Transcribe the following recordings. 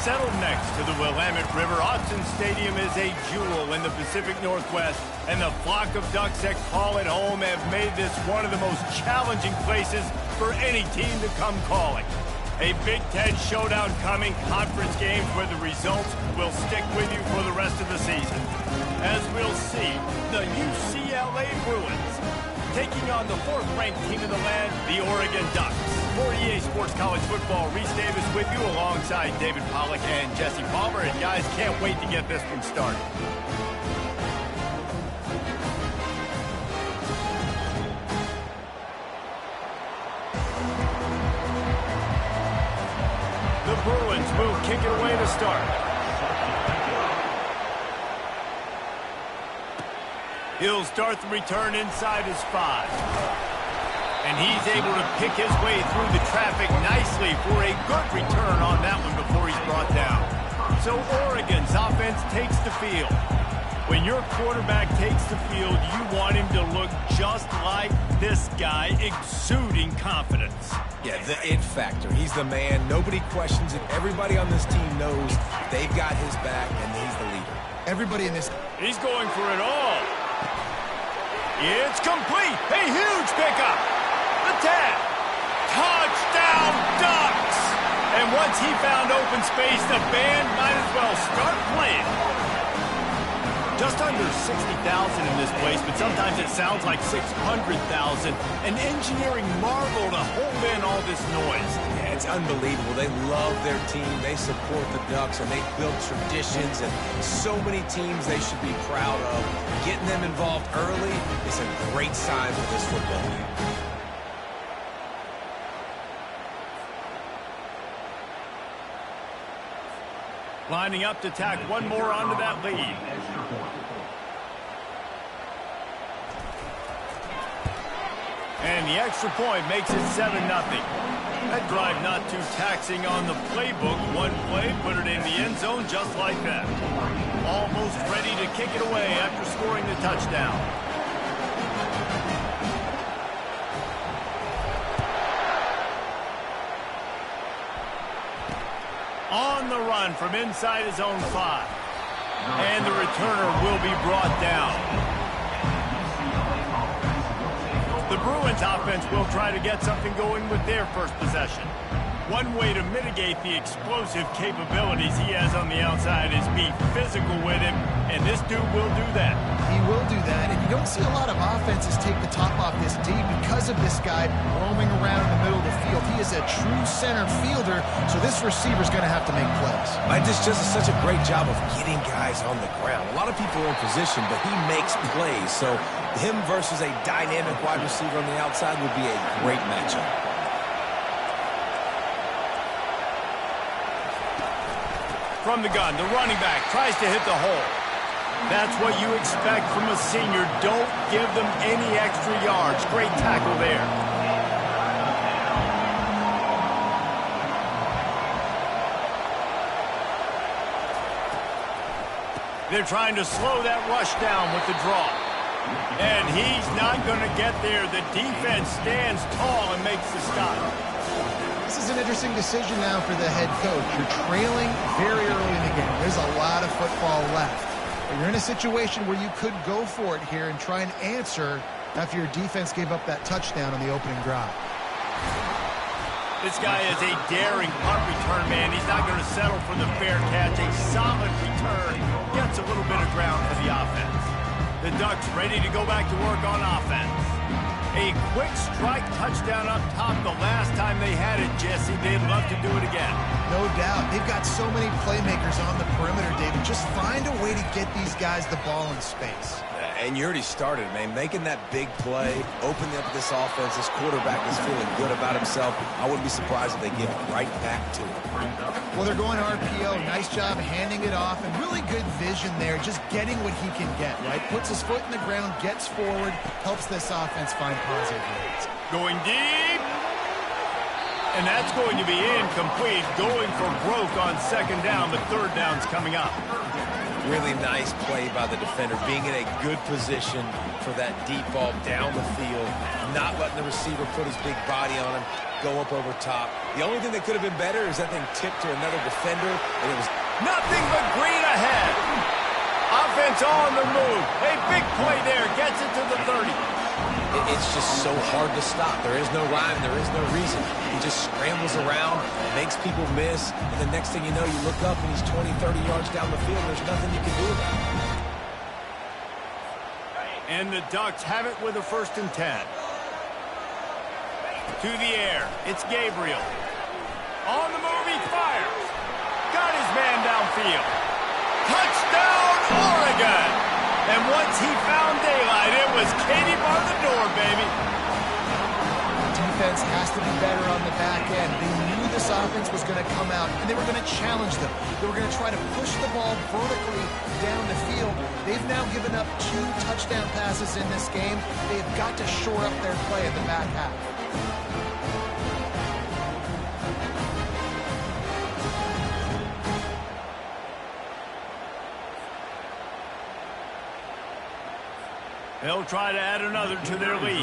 Settled next to the Willamette River, Autzen Stadium is a jewel in the Pacific Northwest, and the flock of Ducks that call it home have made this one of the most challenging places for any team to come calling. A Big Ten showdown coming, conference games where the results will stick with you for the rest of the season. As we'll see, the UCLA Bruins taking on the fourth-ranked team in the land, the Oregon Ducks. For EA Sports College Football, Reese Davis with you alongside David Pollack and Jesse Palmer. And guys, can't wait to get this one started. The Bruins will kick it away to start. He'll start the return inside his 5. And he's able to pick his way through the traffic nicely for a good return on that one before he's brought down. So Oregon's offense takes the field. When your quarterback takes the field, you want him to look just like this guy, exuding confidence. Yeah, the it factor. He's the man. Nobody questions it. Everybody on this team knows they've got his back, and he's the leader. Everybody in this... He's going for it all. It's complete. A huge pickup. The 10. Touchdown, Ducks! And once he found open space, the band might as well start playing. Just under 60,000 in this place, but sometimes it sounds like 600,000. An engineering marvel to hold in all this noise. Yeah, it's unbelievable. They love their team. They support the Ducks, and they build traditions, and so many teams they should be proud of. Getting them involved early is a great sign for this football team. Lining up to tack one more onto that lead. And the extra point makes it 7-0. That drive not too taxing on the playbook. One play, put it in the end zone just like that. Almost ready to kick it away after scoring the touchdown. On the run from inside his own 5. And the returner will be brought down. The Bruins offense will try to get something going with their first possession. One way to mitigate the explosive capabilities he has on the outside is be physical with him, and this dude will do that. He will do that, and you don't see a lot of offenses take the top off this D because of this guy roaming around in the middle of the field. He is a true center fielder, so this receiver's going to have to make plays. This just is such a great job of getting guys on the ground. A lot of people are in position, but he makes plays, so him versus a dynamic wide receiver on the outside would be a great matchup. From the gun, the running back tries to hit the hole. That's what you expect from a senior. Don't give them any extra yards. Great tackle there. They're trying to slow that rush down with the draw. And he's not going to get there. The defense stands tall and makes the stop. This is an interesting decision now for the head coach. You're trailing very early in the game. There's a lot of football left. But you're in a situation where you could go for it here and try and answer after your defense gave up that touchdown on the opening drive. This guy is a daring punt return man. He's not going to settle for the fair catch. A solid return gets a little bit of ground for the offense. The Ducks ready to go back to work on offense. A quick strike touchdown up top the last time they had it, Jesse. They'd love to do it again. No doubt. They've got so many playmakers on the perimeter, David. Just find a way to get these guys the ball in space. And you already started, man. Making that big play, opening up this offense. This quarterback is feeling good about himself. I wouldn't be surprised if they give it right back to him. Well, they're going RPO. Nice job handing it off, and really good vision there. Just getting what he can get, right? Puts his foot in the ground, gets forward, helps this offense find positive yards. Going deep. And that's going to be incomplete. Going for broke on second down, but third down's coming up. Really nice play by the defender, being in a good position for that deep ball down the field, not letting the receiver put his big body on him, go up over top. The only thing that could have been better is that thing tipped to another defender, and it was nothing but green ahead. Offense on the move. A big play there. Gets it to the 30. It's just so hard to stop. There is no rhyme. There is no reason. He just scrambles around, makes people miss, and the next thing you know, you look up and he's 20, 30 yards down the field. There's nothing you can do about it. And the Ducks have it with a 1st and 10. To the air. It's Gabriel. On the move, he fires. Got his man downfield. Touchdown, Oregon! And once he found daylight, it was Katie bar the door, baby. Defense has to be better on the back end. They knew this offense was going to come out, and they were going to challenge them. They were going to try to push the ball vertically down the field. They've now given up 2 touchdown passes in this game. They've got to shore up their play in the back half. They'll try to add another to their lead.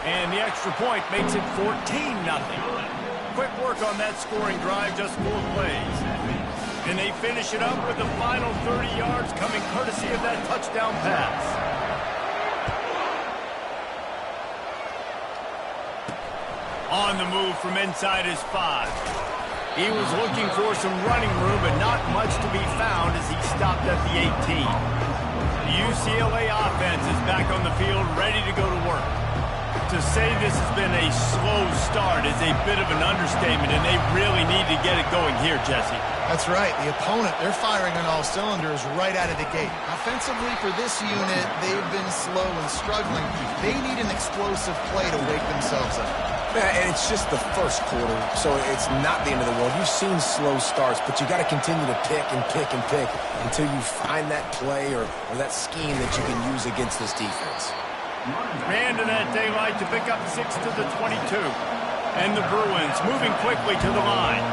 And the extra point makes it 14-0. Quick work on that scoring drive, just 4 plays. And they finish it up with the final 30 yards coming courtesy of that touchdown pass. On the move from inside his 5. He was looking for some running room, but not much to be found as he stopped at the 18. The UCLA offense is back on the field, ready to go to work. To say this has been a slow start is a bit of an understatement, and they really need to get it going here, Jesse. That's right. The opponent, they're firing on all cylinders right out of the gate. Offensively, for this unit, they've been slow and struggling. They need an explosive play to wake themselves up. And it's just the first quarter, so it's not the end of the world. You've seen slow starts, but you got to continue to pick and pick and pick until you find that play or that scheme that you can use against this defense. Man to that daylight to pick up 6 to the 22. And the Bruins moving quickly to the line.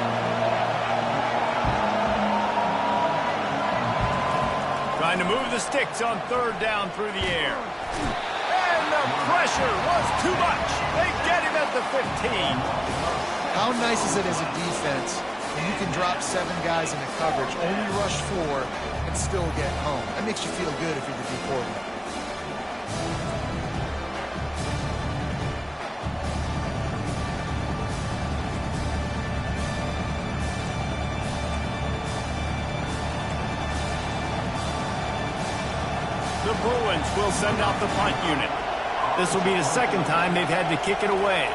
Trying to move the sticks on 3rd down through the air. And the pressure was too much. They get him at the 15. How nice is it as a defense when you can drop 7 guys into coverage, only rush 4, and still get home? That makes you feel good if you're the D coordinator. The Bruins will send out the punt unit. This will be the 2nd time they've had to kick it away.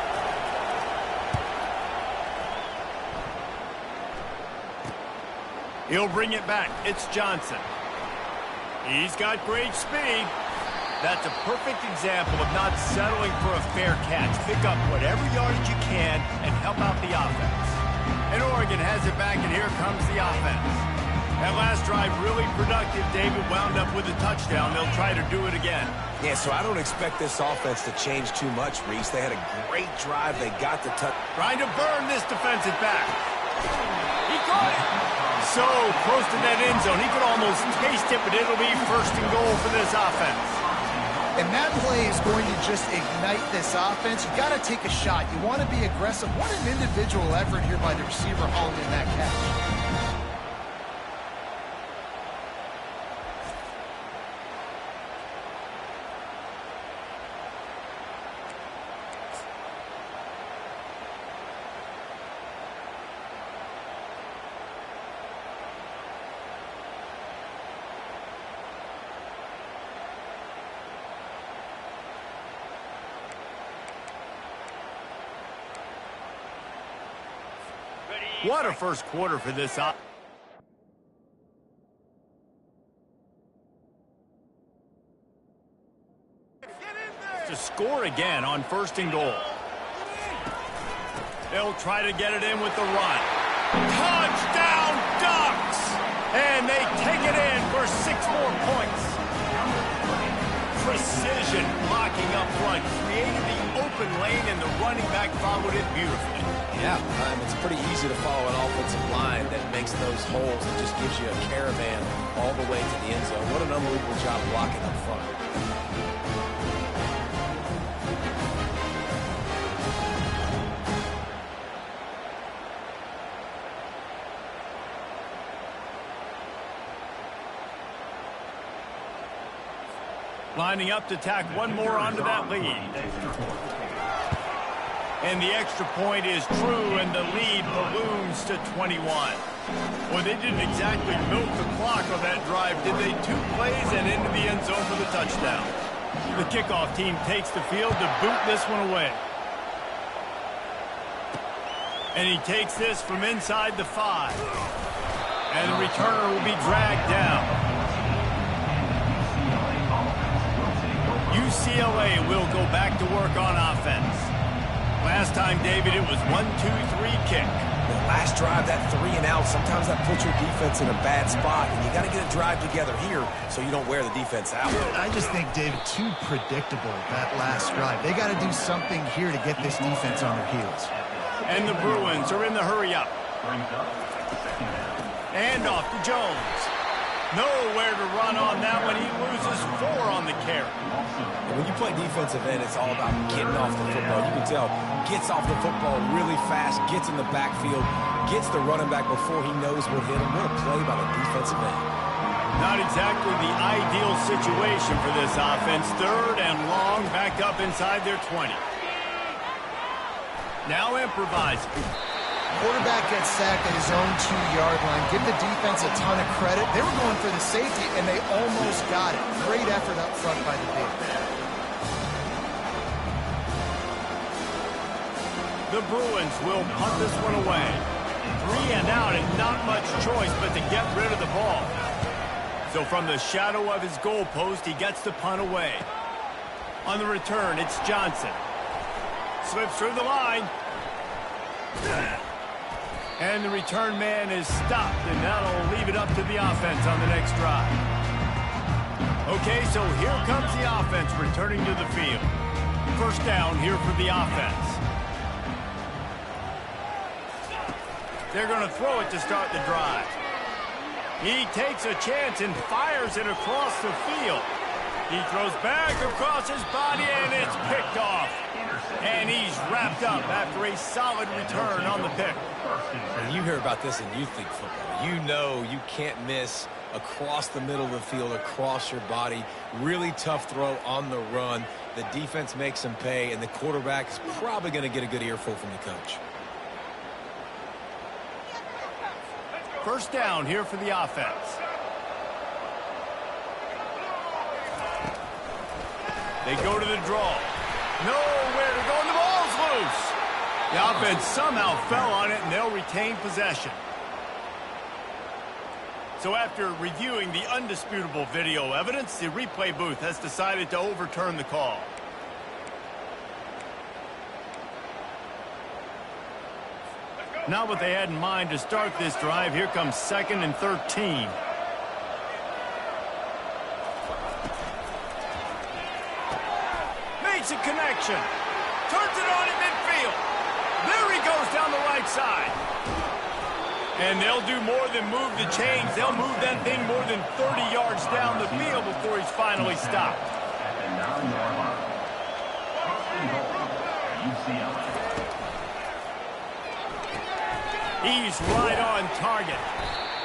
He'll bring it back. It's Johnson. He's got great speed. That's a perfect example of not settling for a fair catch. Pick up whatever yardage you can and help out the offense. And Oregon has it back, and here comes the offense. That last drive really productive. David wound up with a touchdown. They'll try to do it again. Yeah, so I don't expect this offense to change too much, Reese. They had a great drive. They got the touch. Trying to burn this defensive back. He caught it. So close to that end zone. He could almost taste it, but it'll be 1st and goal for this offense. And that play is going to just ignite this offense. You got to take a shot. You want to be aggressive. What an individual effort here by the receiver hauling in that catch. What a first quarter for this offense. To score again on 1st and goal. They'll try to get it in with the run. Touchdown, Ducks! And they take it in for 6 more points. Precision blocking up front created the open open lane, and the running back followed it beautifully. Yeah, it's pretty easy to follow an offensive line that makes those holes and just gives you a caravan all the way to the end zone. What an unbelievable job blocking up front. Lining up to tack one more onto that lead. And the extra point is true, and the lead balloons to 21. Well, they didn't exactly milk the clock on that drive, did they? 2 plays and into the end zone for the touchdown. The kickoff team takes the field to boot this one away. And he takes this from inside the 5. And the returner will be dragged down. UCLA will go back to work on offense. Last time, David, it was 1-2-3 kick. The last drive, that 3 and out, sometimes that puts your defense in a bad spot, and you got to get a drive together here so you don't wear the defense out. I just think, David, too predictable, that last drive. They got to do something here to get this defense on their heels. And the Bruins are in the hurry-up. And off to Jones. Nowhere to run on that one. He loses 4 on the carry. And when you play defensive end, it's all about getting off the football. You can tell, gets off the football really fast, gets in the backfield, gets the running back before he knows what hit him. What a play by the defensive end. Not exactly the ideal situation for this offense. 3rd and long, back up inside their 20. Now improvising. Quarterback gets sacked at his own 2-yard line. Give the defense a ton of credit. They were going for the safety, and they almost got it. Great effort up front by the Big. The Bruins will punt this one away. 3 and out, and not much choice but to get rid of the ball. So from the shadow of his goalpost, he gets the punt away. On the return, it's Johnson. Slips through the line. And the return man is stopped, and that'll leave it up to the offense on the next drive. Okay, so here comes the offense returning to the field. First down here for the offense. They're going to throw it to start the drive. He takes a chance and fires it across the field. He throws back across his body, and it's picked off. And he's wrapped up after a solid return on the pick. And you hear about this in youth league football. You know you can't miss across the middle of the field, across your body. Really tough throw on the run. The defense makes him pay, and the quarterback is probably going to get a good earful from the coach. First down here for the offense. They go to the draw. Nowhere to go, and the ball's loose. The offense somehow fell on it, and they'll retain possession. So after reviewing the undisputable video evidence, the replay booth has decided to overturn the call. Not what they had in mind to start this drive. Here comes 2nd and 13. Makes a connection. Turns it on in midfield. There he goes down the right side. And they'll do more than move the chains. They'll move that thing more than 30 yards down the field before he's finally stopped. He's right on target.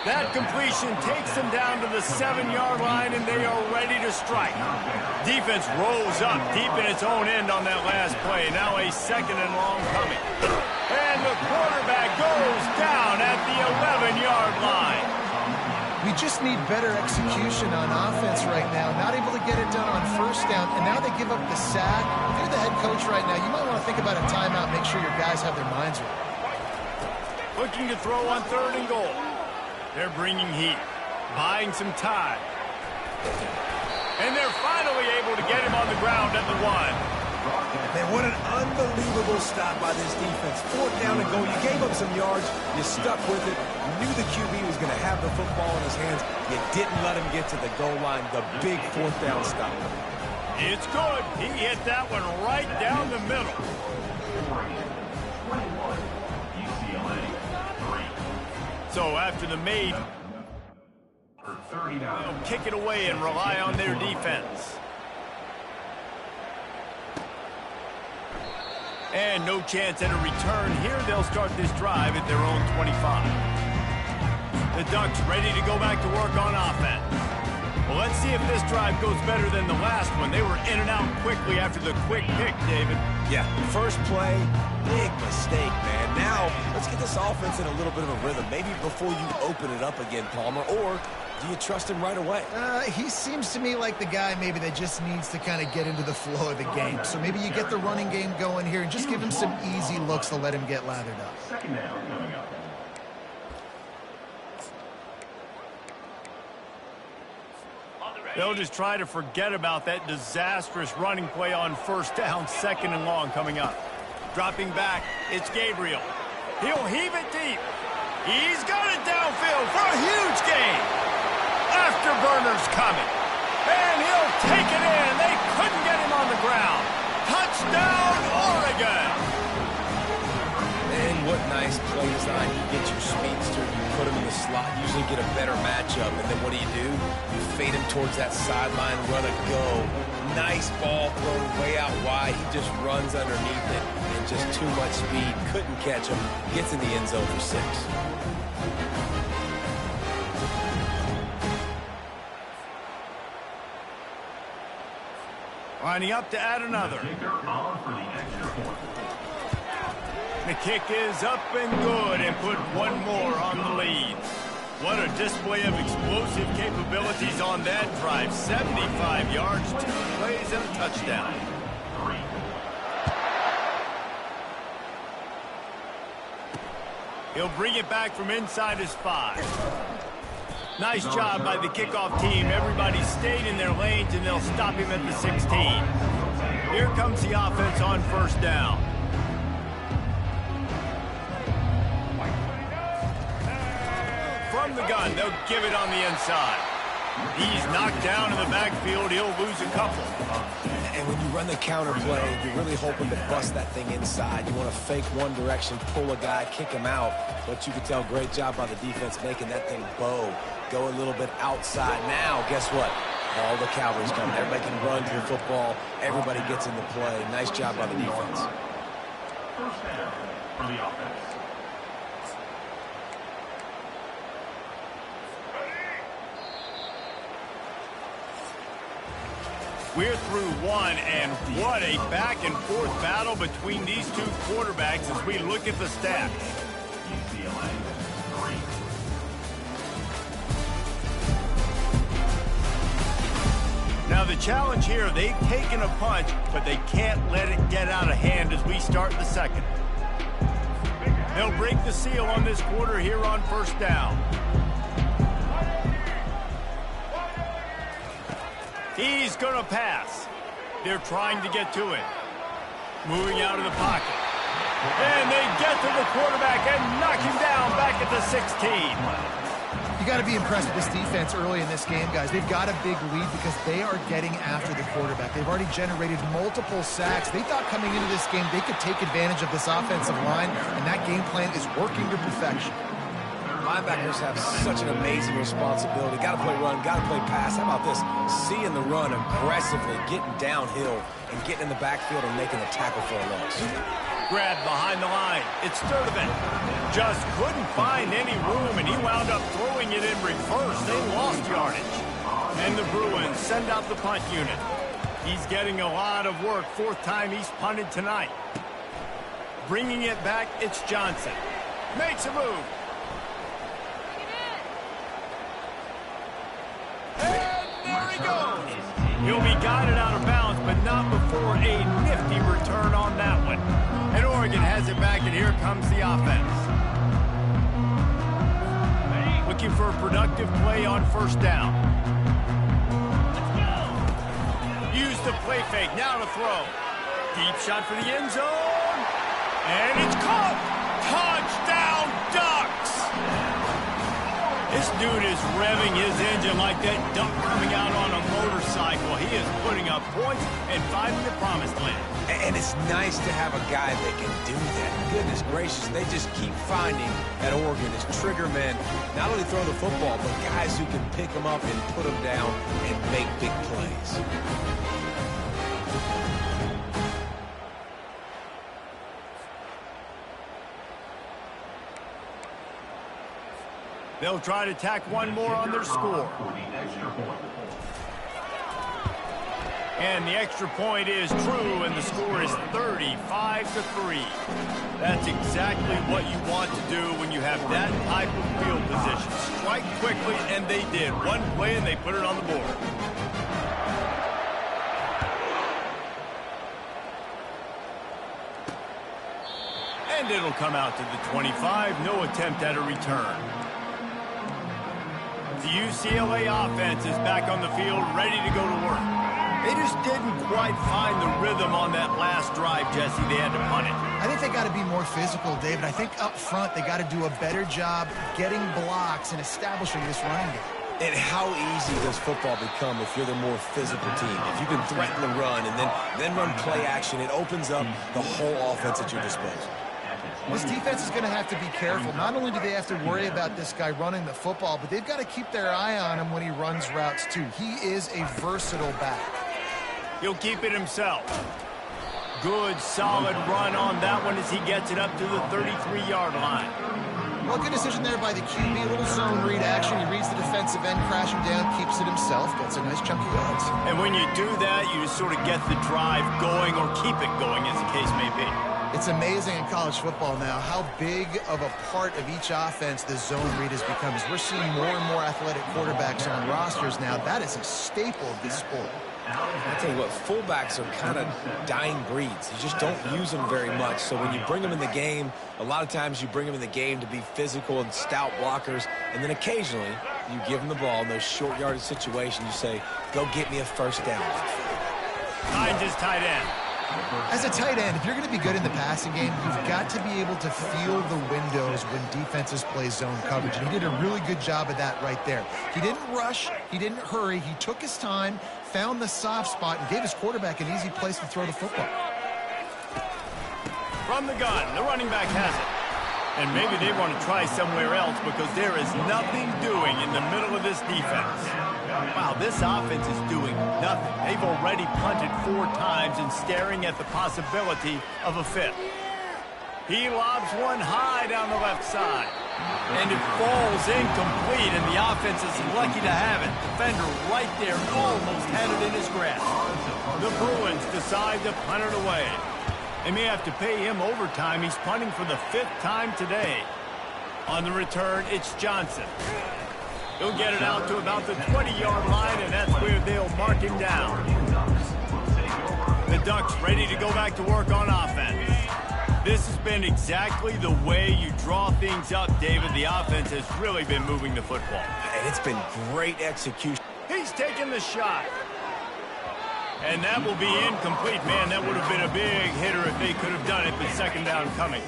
That completion takes them down to the 7-yard line, and they are ready to strike. Defense rolls up deep in its own end on that last play. Now a 2nd and long coming. And the quarterback goes down at the 11-yard line. We just need better execution on offense right now. Not able to get it done on first down, and now they give up the sack. If you're the head coach right now, you might want to think about a timeout, make sure your guys have their minds right. Looking to throw on 3rd and goal. They're bringing heat, buying some time. And they're finally able to get him on the ground at the 1. Man, what an unbelievable stop by this defense. 4th down and goal. You gave up some yards. You stuck with it. You knew the QB was going to have the football in his hands. You didn't let him get to the goal line. The big 4th down stop. It's good. He hit that one right down the middle. So after the made, they'll kick it away and rely on their defense. And no chance at a return here. They'll start this drive at their own 25. The Ducks ready to go back to work on offense. Well, let's see if this drive goes better than the last one. They were in and out quickly after the quick pick, David. Yeah, first play, big mistake, man. Now, let's get this offense in a little bit of a rhythm. Maybe before you open it up again, Palmer, or do you trust him right away? He seems to me like the guy maybe that just needs to kind of get into the flow of the game. So maybe you get the running game going here and just give him some easy looks to let him get lathered up. Second down coming up. They'll just try to forget about that disastrous running play on first down, 2nd and long coming up. Dropping back, it's Gabriel. He'll heave it deep. He's got it downfield for a huge gain. Afterburner's coming. And he'll take it in. They couldn't get him on the ground. Touchdown, Oregon. And what nice play design. You get your speedster, you put him in the slot, usually get a better matchup. And then what do? You fade him towards that sideline, run a go. Nice ball thrown way out wide. He just runs underneath it and just too much speed. Couldn't catch him. Gets in the end zone for 6. Lining up to add another. The kick is up and good and put one more on the lead. What a display of explosive capabilities on that drive. 75 yards, 2 plays, and a touchdown. He'll bring it back from inside his 5. Nice job by the kickoff team. Everybody stayed in their lanes, and they'll stop him at the 16. Here comes the offense on first down. From the gun, they'll give it on the inside. He's knocked down in the backfield. He'll lose a couple. And when you run the counter play, you're really hoping to bust that thing inside. You want to fake one direction, pull a guy, kick him out. But you can tell, great job by the defense making that thing bow. Go a little bit outside. Now, guess what? All the Cowboys come. Everybody can run to the football. Everybody gets into play. Nice job by the defense. First down for the offense. We're through one, and what a back-and-forth battle between these two quarterbacks as we look at the stats. Now the challenge here, they've taken a punch, but they can't let it get out of hand as we start the second. They'll break the seal on this quarter here on first down. He's going to pass. They're trying to get to it. Moving out of the pocket. And they get to the quarterback and knock him down back at the 16. You got to be impressed with this defense early in this game, guys. They've got a big lead because they are getting after the quarterback. They've already generated multiple sacks. They thought coming into this game they could take advantage of this offensive line, and that game plan is working to perfection. Linebackers have such an amazing responsibility. Got to play run, got to play pass. How about this? Seeing the run aggressively, getting downhill, and getting in the backfield and making a tackle for a loss. Grab behind the line. It's Stewart. Just couldn't find any room, and he wound up throwing it in reverse. They lost yardage. And the Bruins send out the punt unit. He's getting a lot of work. 4th time he's punted tonight. Bringing it back, it's Johnson. Makes a move. He'll be guided out of bounds, but not before a nifty return on that one. And Oregon has it back, and here comes the offense. Looking for a productive play on first down. Use the play fake, now to throw. Deep shot for the end zone. And it's caught. Touchdown, Ducks! This dude is revving his engine like that duck coming out on a motorcycle. He is putting up points and finding the promised land. And it's nice to have a guy that can do that. Goodness gracious, they just keep finding at Oregon as trigger men, not only throw the football, but guys who can pick them up and put them down and make big plays. They'll try to tack one more on their score. And the extra point is true, and the score is 35-3. That's exactly what you want to do when you have that type of field position. Strike quickly, and they did. One play, and they put it on the board. And it'll come out to the 25. No attempt at a return. The UCLA offense is back on the field, ready to go to work. They just didn't quite find the rhythm on that last drive, Jesse. They had to punt it. I think they got to be more physical, David. I think up front they got to do a better job getting blocks and establishing this running game. And how easy does football become if you're the more physical team? If you can threaten the run and then run play action, it opens up the whole offense at your disposal. This defense is going to have to be careful. Not only do they have to worry about this guy running the football, but they've got to keep their eye on him when he runs routes, too. He is a versatile back. He'll keep it himself. Good, solid run on that one as he gets it up to the 33-yard line. Well, good decision there by the QB. A little zone read action. He reads the defensive end, crashing down, keeps it himself, gets a nice chunky yards. And when you do that, you just sort of get the drive going or keep it going, as the case may be. It's amazing in college football now how big of a part of each offense the zone read has become. As we're seeing more and more athletic quarterbacks on rosters now, that is a staple of this sport. I tell you what, fullbacks are kind of dying breeds. You just don't use them very much. So when you bring them in the game, a lot of times you bring them in the game to be physical and stout blockers. And then occasionally you give them the ball in those short yardage situations. You say, go get me a first down. Finds his tight end. As a tight end, if you're going to be good in the passing game, you've got to be able to feel the windows when defenses play zone coverage. And he did a really good job of that right there. He didn't rush. He didn't hurry. He took his time, found the soft spot, and gave his quarterback an easy place to throw the football. From the gun, the running back has it. And maybe they want to try somewhere else because there is nothing doing in the middle of this defense. Wow, this offense is doing nothing. They've already punted 4 times and staring at the possibility of a 5th. He lobs one high down the left side. And it falls incomplete, and the offense is lucky to have it. Defender right there almost had it in his grasp. The Bruins decide to punt it away. They may have to pay him overtime. He's punting for the 5th time today. On the return, it's Johnson. He'll get it out to about the 20-yard line, and that's where they'll mark him down. The Ducks ready to go back to work on offense. This has been exactly the way you draw things up, David. The offense has really been moving the football. And it's been great execution. He's taking the shot. And that will be incomplete. Man, that would have been a big hitter if they could have done it, but second down coming.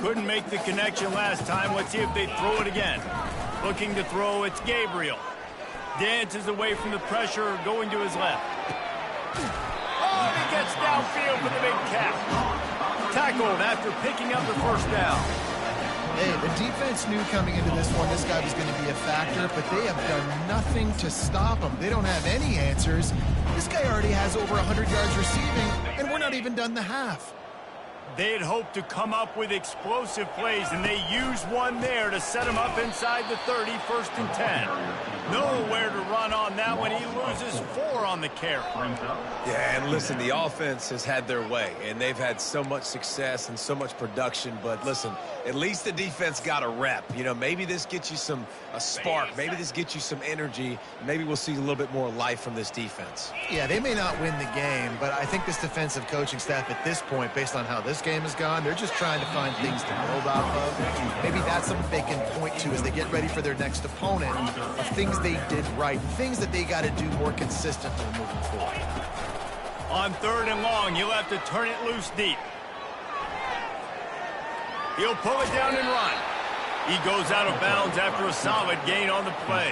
Couldn't make the connection last time. Let's see if they throw it again. Looking to throw, it's Gabriel. Dances away from the pressure, going to his left. Oh, and he gets downfield for the big catch. Tackled after picking up the first down. Hey, the defense knew coming into this one this guy was going to be a factor, but they have done nothing to stop him. They don't have any answers. This guy already has over 100 yards receiving, and we're not even done the half. They had hoped to come up with explosive plays, and they used one there to set him up inside the 30, 1st and 10. Nowhere to run on that one. He loses 4 on the carry. Yeah, and listen, the offense has had their way, and they've had so much success and so much production. But listen, at least the defense got a rep. You know, maybe this gets you a spark. Maybe this gets you some energy. Maybe we'll see a little bit more life from this defense. Yeah, they may not win the game, but I think this defensive coaching staff at this point, based on how this game has gone, they're just trying to find things to build off of. Maybe that's something they can point to as they get ready for their next opponent, of things they did right, things that they got to do more consistently moving forward. On 3rd and long, he'll have to turn it loose deep. He'll pull it down and run. He goes out of bounds after a solid gain on the play.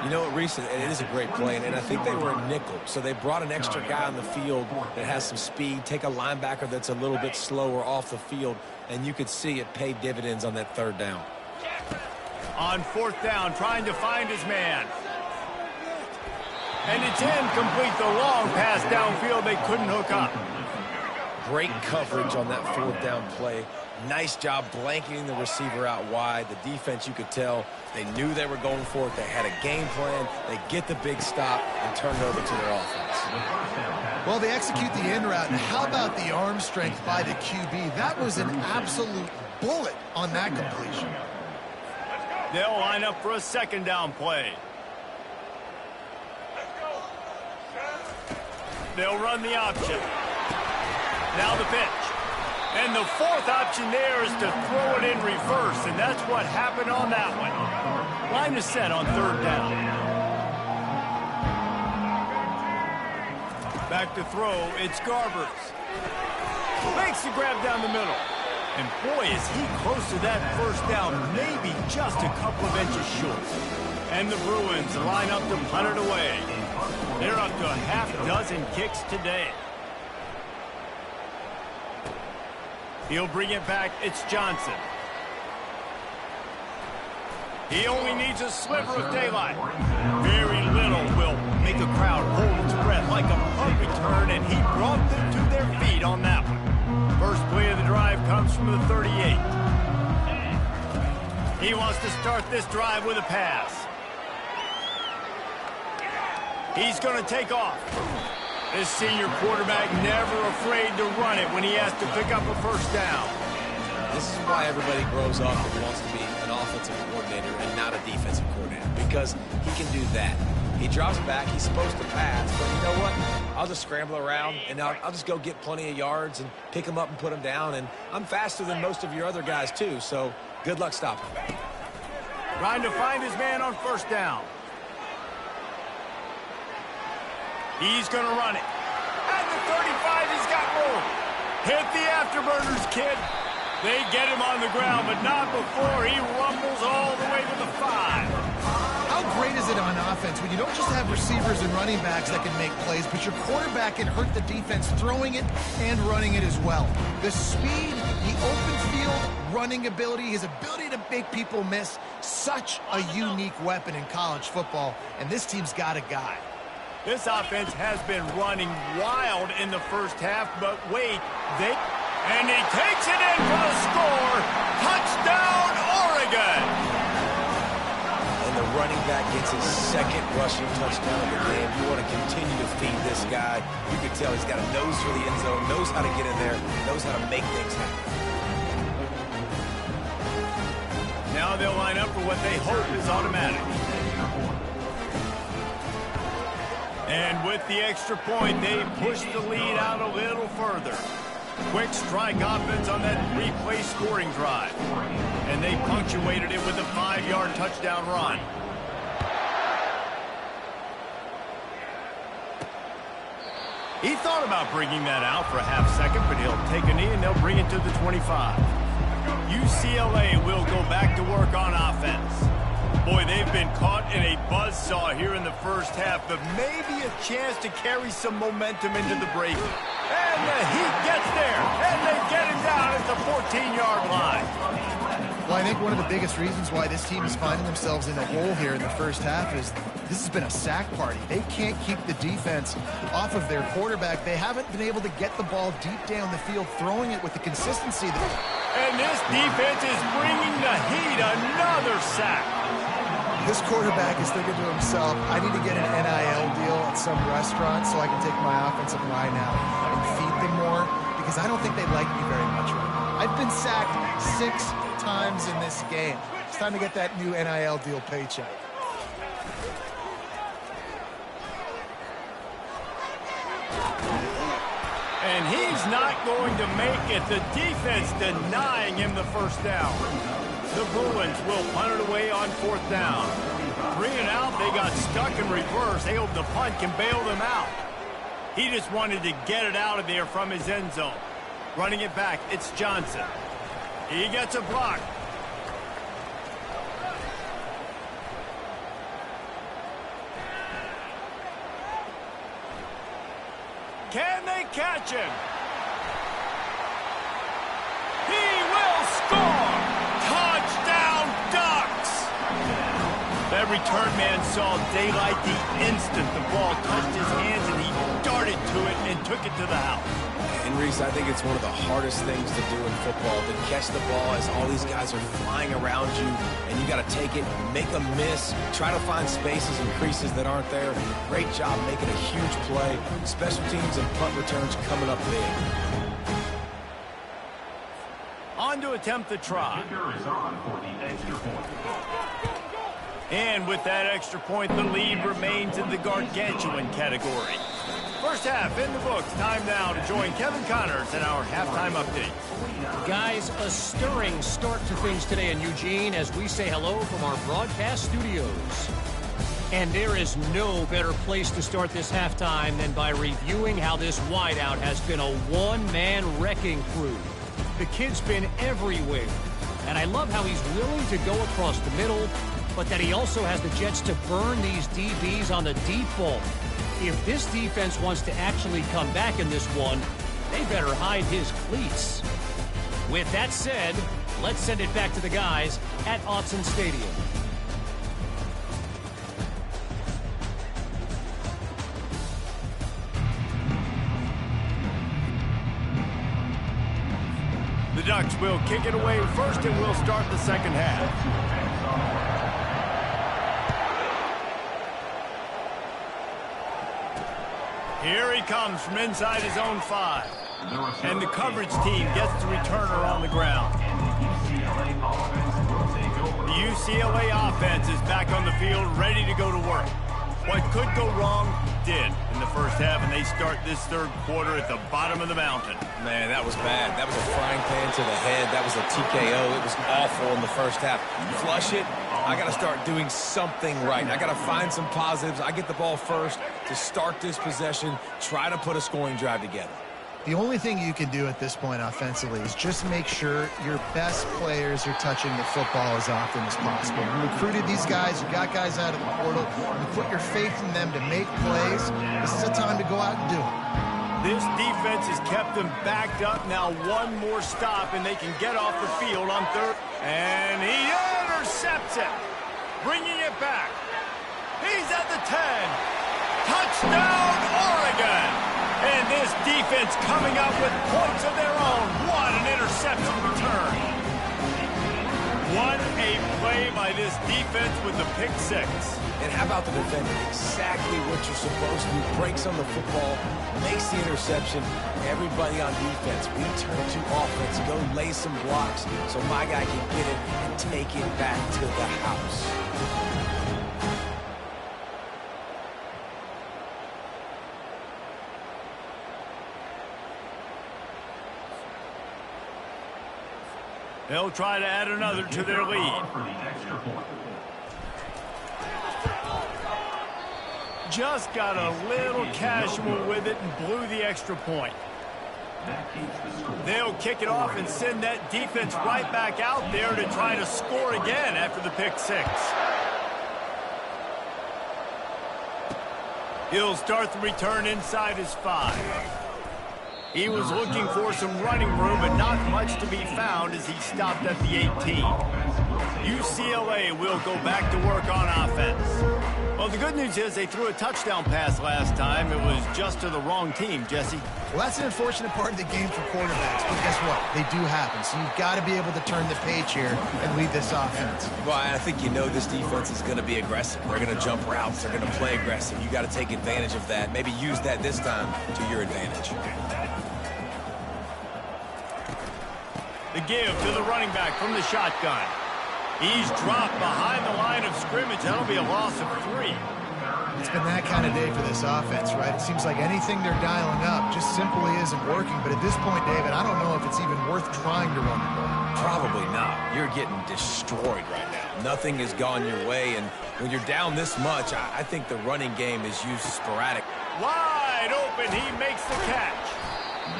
You know what, Reese, it is a great play, and I think they were a nickel. So they brought an extra guy on the field that has some speed, take a linebacker that's a little bit slower off the field, and you could see it pay dividends on that third down. On fourth down, trying to find his man. And it's incomplete. The long pass downfield, they couldn't hook up. Great coverage on that fourth down play. Nice job blanketing the receiver out wide. The defense, you could tell, they knew they were going for it. They had a game plan. They get the big stop and turn it over to their offense. Well, they execute the in route. And how about the arm strength by the QB? That was an absolute bullet on that completion. They'll line up for a second down play. They'll run the option. Now the pitch. And the fourth option there is to throw it in reverse, and that's what happened on that one. Line is set on third down. Back to throw, it's Garbers. Makes the grab down the middle. And boy, is he close to that first down, maybe just a couple of inches short. And the Bruins line up to punt it away. They're up to a half dozen kicks today. He'll bring it back. It's Johnson. He only needs a sliver of daylight. Very little will make a crowd hold its breath like a punt return, and he brought them to their feet on that one. First play of the drive comes from the 38. He wants to start this drive with a pass. He's going to take off. This senior quarterback never afraid to run it when he has to pick up a first down. This is why everybody grows up and wants to be an offensive coordinator and not a defensive coordinator, because he can do that. He drops back, he's supposed to pass, but you know what? I'll just scramble around, and I'll just go get plenty of yards and pick him up and put him down, and I'm faster than most of your other guys too, so good luck stopping. Trying to find his man on first down. He's going to run it. At the 35, he's got room. Hit the afterburners, kid. They get him on the ground, but not before he rumbles all the way to the 5. How great is it on offense when you don't just have receivers and running backs that can make plays, but your quarterback can hurt the defense throwing it and running it as well. The speed, the open field, running ability, his ability to make people miss, such a unique weapon in college football, and this team's got a guy. This offense has been running wild in the first half, but wait, and he takes it in for the score. Touchdown, Oregon! And the running back gets his second rushing touchdown of the game. You want to continue to feed this guy. You can tell he's got a nose for the end zone, knows how to get in there, knows how to make things happen. Now they'll line up for what they hope is automatic. And with the extra point, they push the lead out a little further. Quick strike offense on that three-play scoring drive. And they punctuated it with a 5-yard touchdown run. He thought about bringing that out for a half second, but he'll take a knee and they'll bring it to the 25. UCLA will go back to work on offense. Boy, they've been caught in a buzzsaw here in the first half, but maybe a chance to carry some momentum into the break. And the Heat gets there, and they get him down at the 14-yard line. Well, I think one of the biggest reasons why this team is finding themselves in a hole here in the first half is this has been a sack party. They can't keep the defense off of their quarterback. They haven't been able to get the ball deep down the field, throwing it with the consistency. And this defense is bringing the Heat another sack. This quarterback is thinking to himself, I need to get an NIL deal at some restaurant so I can take my offensive line out and feed them more, because I don't think they like me very much right now. I've been sacked 6 times in this game. It's time to get that new NIL deal paycheck. And he's not going to make it. The defense denying him the first down. The Bruins will punt it away on fourth down. 3 and out, they got stuck in reverse. They hope the punt can bail them out. He just wanted to get it out of there from his end zone. Running it back, it's Johnson. He gets a block. Can they catch him? He will score! Touchdown, Ducks! That return man saw daylight the instant the ball touched his hands, and he darted to it and took it to the house. And Reese, I think it's one of the hardest things to do in football, to catch the ball as all these guys are flying around you, and you got to take it, make a miss, try to find spaces and creases that aren't there. Great job making a huge play. Special teams and punt returns coming up big. On to attempt the try. And with that extra point, the lead remains in the gargantuan category. First half in the books. Time now to join Kevin Connors in our halftime update. Guys, a stirring start to things today in Eugene as we say hello from our broadcast studios. And there is no better place to start this halftime than by reviewing how this wideout has been a one-man wrecking crew. The kid's been everywhere, and I love how he's willing to go across the middle, but that he also has the jets to burn these DBs on the deep ball. If this defense wants to actually come back in this one, they better hide his cleats. With that said, let's send it back to the guys at Autzen Stadium. The Ducks will kick it away first, and we'll start the second half. Here he comes from inside his own 5. And the coverage team gets the returner on the ground. The UCLA offense is back on the field, ready to go to work. What could go wrong did in the first half, and they start this third quarter at the bottom of the mountain. Man, that was bad. That was a frying pan to the head. That was a TKO. It was awful in the first half. Flush it. I got to start doing something right. I got to find some positives. I get the ball first to start this possession, try to put a scoring drive together. The only thing you can do at this point offensively is just make sure your best players are touching the football as often as possible. You recruited these guys, you got guys out of the portal, you put your faith in them to make plays. This is a time to go out and do it. This defense has kept them backed up. Now one more stop, and they can get off the field on third. And he intercepts it, bringing it back. He's at the 10. Touchdown, Oregon! And this defense coming up with points of their own. What an interception return. What a play by this defense with the pick 6. And how about the defender? Exactly what you're supposed to do. Breaks on the football, makes the interception. Everybody on defense, we turn to offense. Go lay some blocks so my guy can get it and take it back to the house. They'll try to add another to their lead. Just got a little casual with it and blew the extra point. They'll kick it off and send that defense right back out there to try to score again after the pick 6. He'll start the return inside his 5. He was looking for some running room, but not much to be found as he stopped at the 18. UCLA will go back to work on offense. Well, the good news is they threw a touchdown pass last time. It was just to the wrong team, Jesse. Well, that's an unfortunate part of the game for quarterbacks, but guess what? They do happen, so you've got to be able to turn the page here and lead this offense. Well, I think you know this defense is going to be aggressive. They're going to jump routes. They're going to play aggressive. You got to take advantage of that. Maybe use that this time to your advantage. The give to the running back from the shotgun. He's dropped behind the line of scrimmage. That'll be a loss of 3. It's been that kind of day for this offense, right? It seems like anything they're dialing up just simply isn't working. But at this point, David, I don't know if it's even worth trying to run the ball. Probably not. You're getting destroyed right now. Nothing has gone your way, and when you're down this much, I think the running game is used sporadic. Wide open, he makes the catch.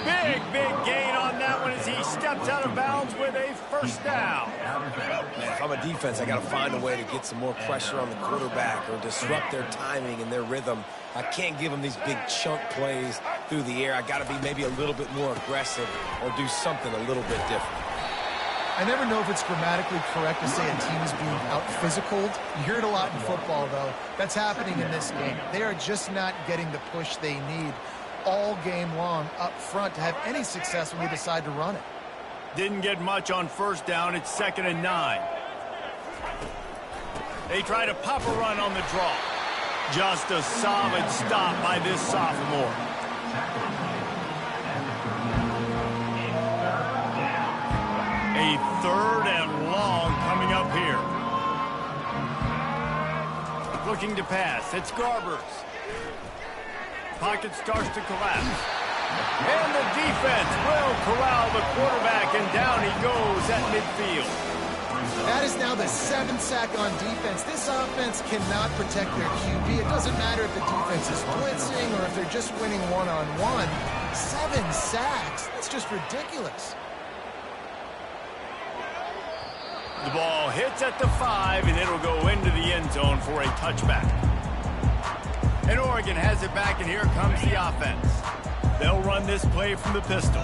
Big gain on that one as he steps out of bounds with a first down. Man, if I'm a defense, I got to find a way to get some more pressure on the quarterback or disrupt their timing and their rhythm. I can't give them these big chunk plays through the air. I got to be maybe a little bit more aggressive or do something a little bit different. I never know if it's grammatically correct to say a team is being out-physicaled. You hear it a lot in football, though. That's happening in this game. They are just not getting the push they need all game long up front to have any success when they decide to run it. Didn't get much on first down. It's 2nd and 9. They try to pop a run on the draw. Just a solid stop by this sophomore. A 3rd and long coming up here. Looking to pass. It's Garbers. Pocket starts to collapse. And the defense will corral the quarterback, and down he goes at midfield. That is now the 7th sack on defense. This offense cannot protect their QB. It doesn't matter if the defense is blitzing or if they're just winning one-on-one. 7 sacks. That's just ridiculous. The ball hits at the 5, and it'll go into the end zone for a touchback. And Oregon has it back, and here comes the offense. They'll run this play from the pistol.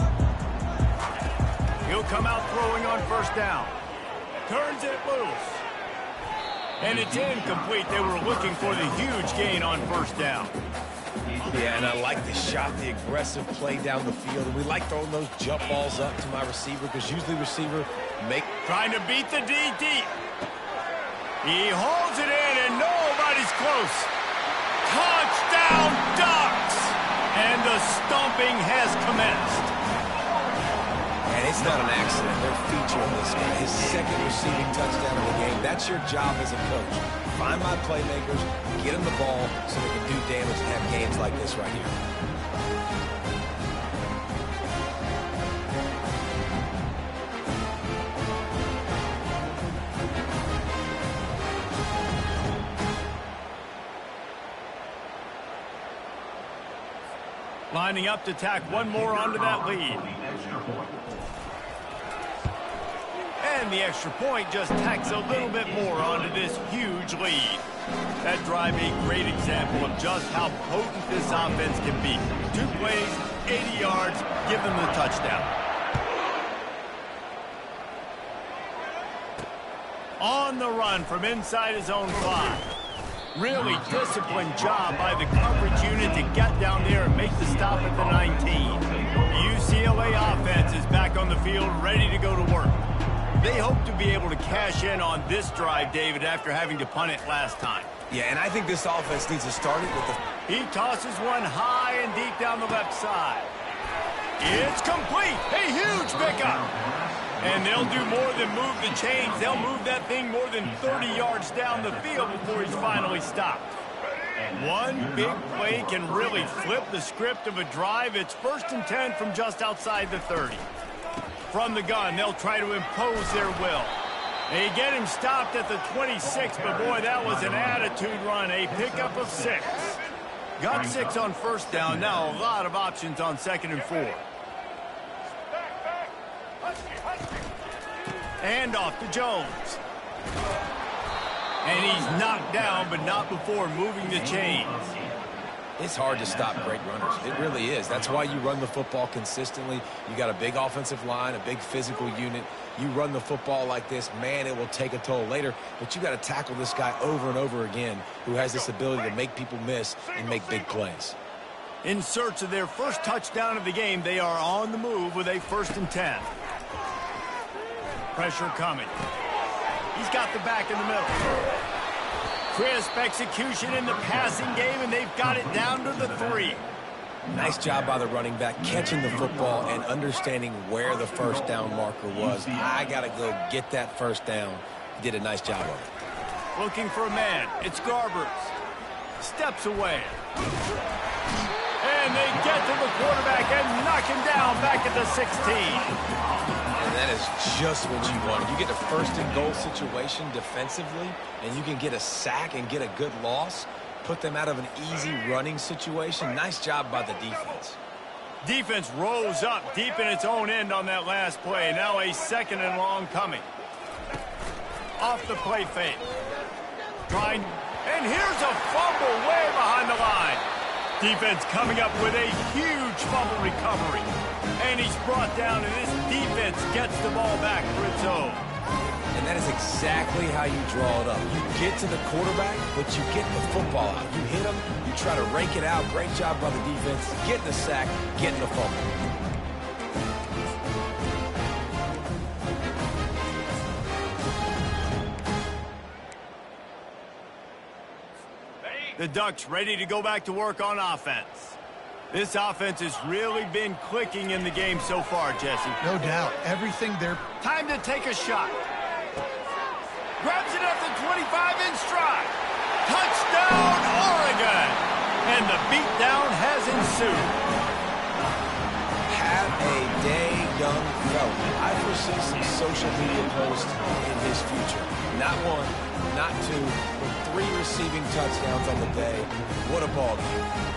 He'll come out throwing on first down. Turns it loose. And it's incomplete. They were looking for the huge gain on first down. Yeah, and I like the shot, the aggressive play down the field. And we like throwing those jump balls up to my receiver because usually receiver make... Trying to beat the D deep. He holds it in, and nobody's close. Touchdown, Ducks! And the stomping has commenced. And it's not an accident. They're featuring this guy. His 2nd receiving touchdown of the game. That's your job as a coach. Find my playmakers, get them the ball so they can do damage and have games like this right here. Lining up to tack one more onto that lead. And the extra point just tacks a little bit more onto this huge lead. That drive a great example of just how potent this offense can be. 2 plays, 80 yards, give them the touchdown. On the run from inside his own 5. Really disciplined job by the coverage unit to get down there and make the stop at the 19. The UCLA offense is back on the field, ready to go to work. They hope to be able to cash in on this drive, David, after having to punt it last time. Yeah, and I think this offense needs to start it with the... He tosses one high and deep down the left side. It's complete. A huge pickup. And they'll do more than move the chains. They'll move that thing more than 30 yards down the field before he's finally stopped. One big play can really flip the script of a drive. It's 1st and 10 from just outside the 30. From the gun, they'll try to impose their will. They get him stopped at the 26, but boy, that was an attitude run. A pickup of 6. Got 6 on first down. Now a lot of options on 2nd and 4. And off to Jones. And he's knocked down, but not before moving the chains. It's hard to stop great runners. It really is. That's why you run the football consistently. You got a big offensive line, a big physical unit. You run the football like this, man, it will take a toll later. But you got to tackle this guy over and over again who has this ability to make people miss and make big plays. In search of their first touchdown of the game, they are on the move with a 1st and 10. Pressure coming. He's got the back in the middle. Crisp execution in the passing game, and they've got it down to the 3. Nice job by the running back, catching the football and understanding where the first down marker was. I got to go get that first down. He did a nice job of it. Looking for a man. It's Garbers. Steps away. And they get to the quarterback and knock him down back at the 16. And that is just what you want. You get a 1st and goal situation defensively, and you can get a sack and get a good loss, put them out of an easy running situation. Nice job by the defense. Defense rose up deep in its own end on that last play. Now a 2nd and long coming. Off the play fake. Trying, and here's a fumble way behind the line. Defense coming up with a huge fumble recovery. And he's brought down, and this defense gets the ball back for its own. And that is exactly how you draw it up. You get to the quarterback, but you get the football out. You hit him, you try to rake it out. Great job by the defense. Getting the sack, getting the fumble. The Ducks ready to go back to work on offense. This offense has really been clicking in the game so far, Jesse. No doubt. Everything they're... Time to take a shot. Grabs it at the 25 in stride. Touchdown, Oregon! And the beatdown has ensued. Have a day, young fella. I foresee some social media posts in his future. Not one, not two, but 3 receiving touchdowns on the day. What a ball game.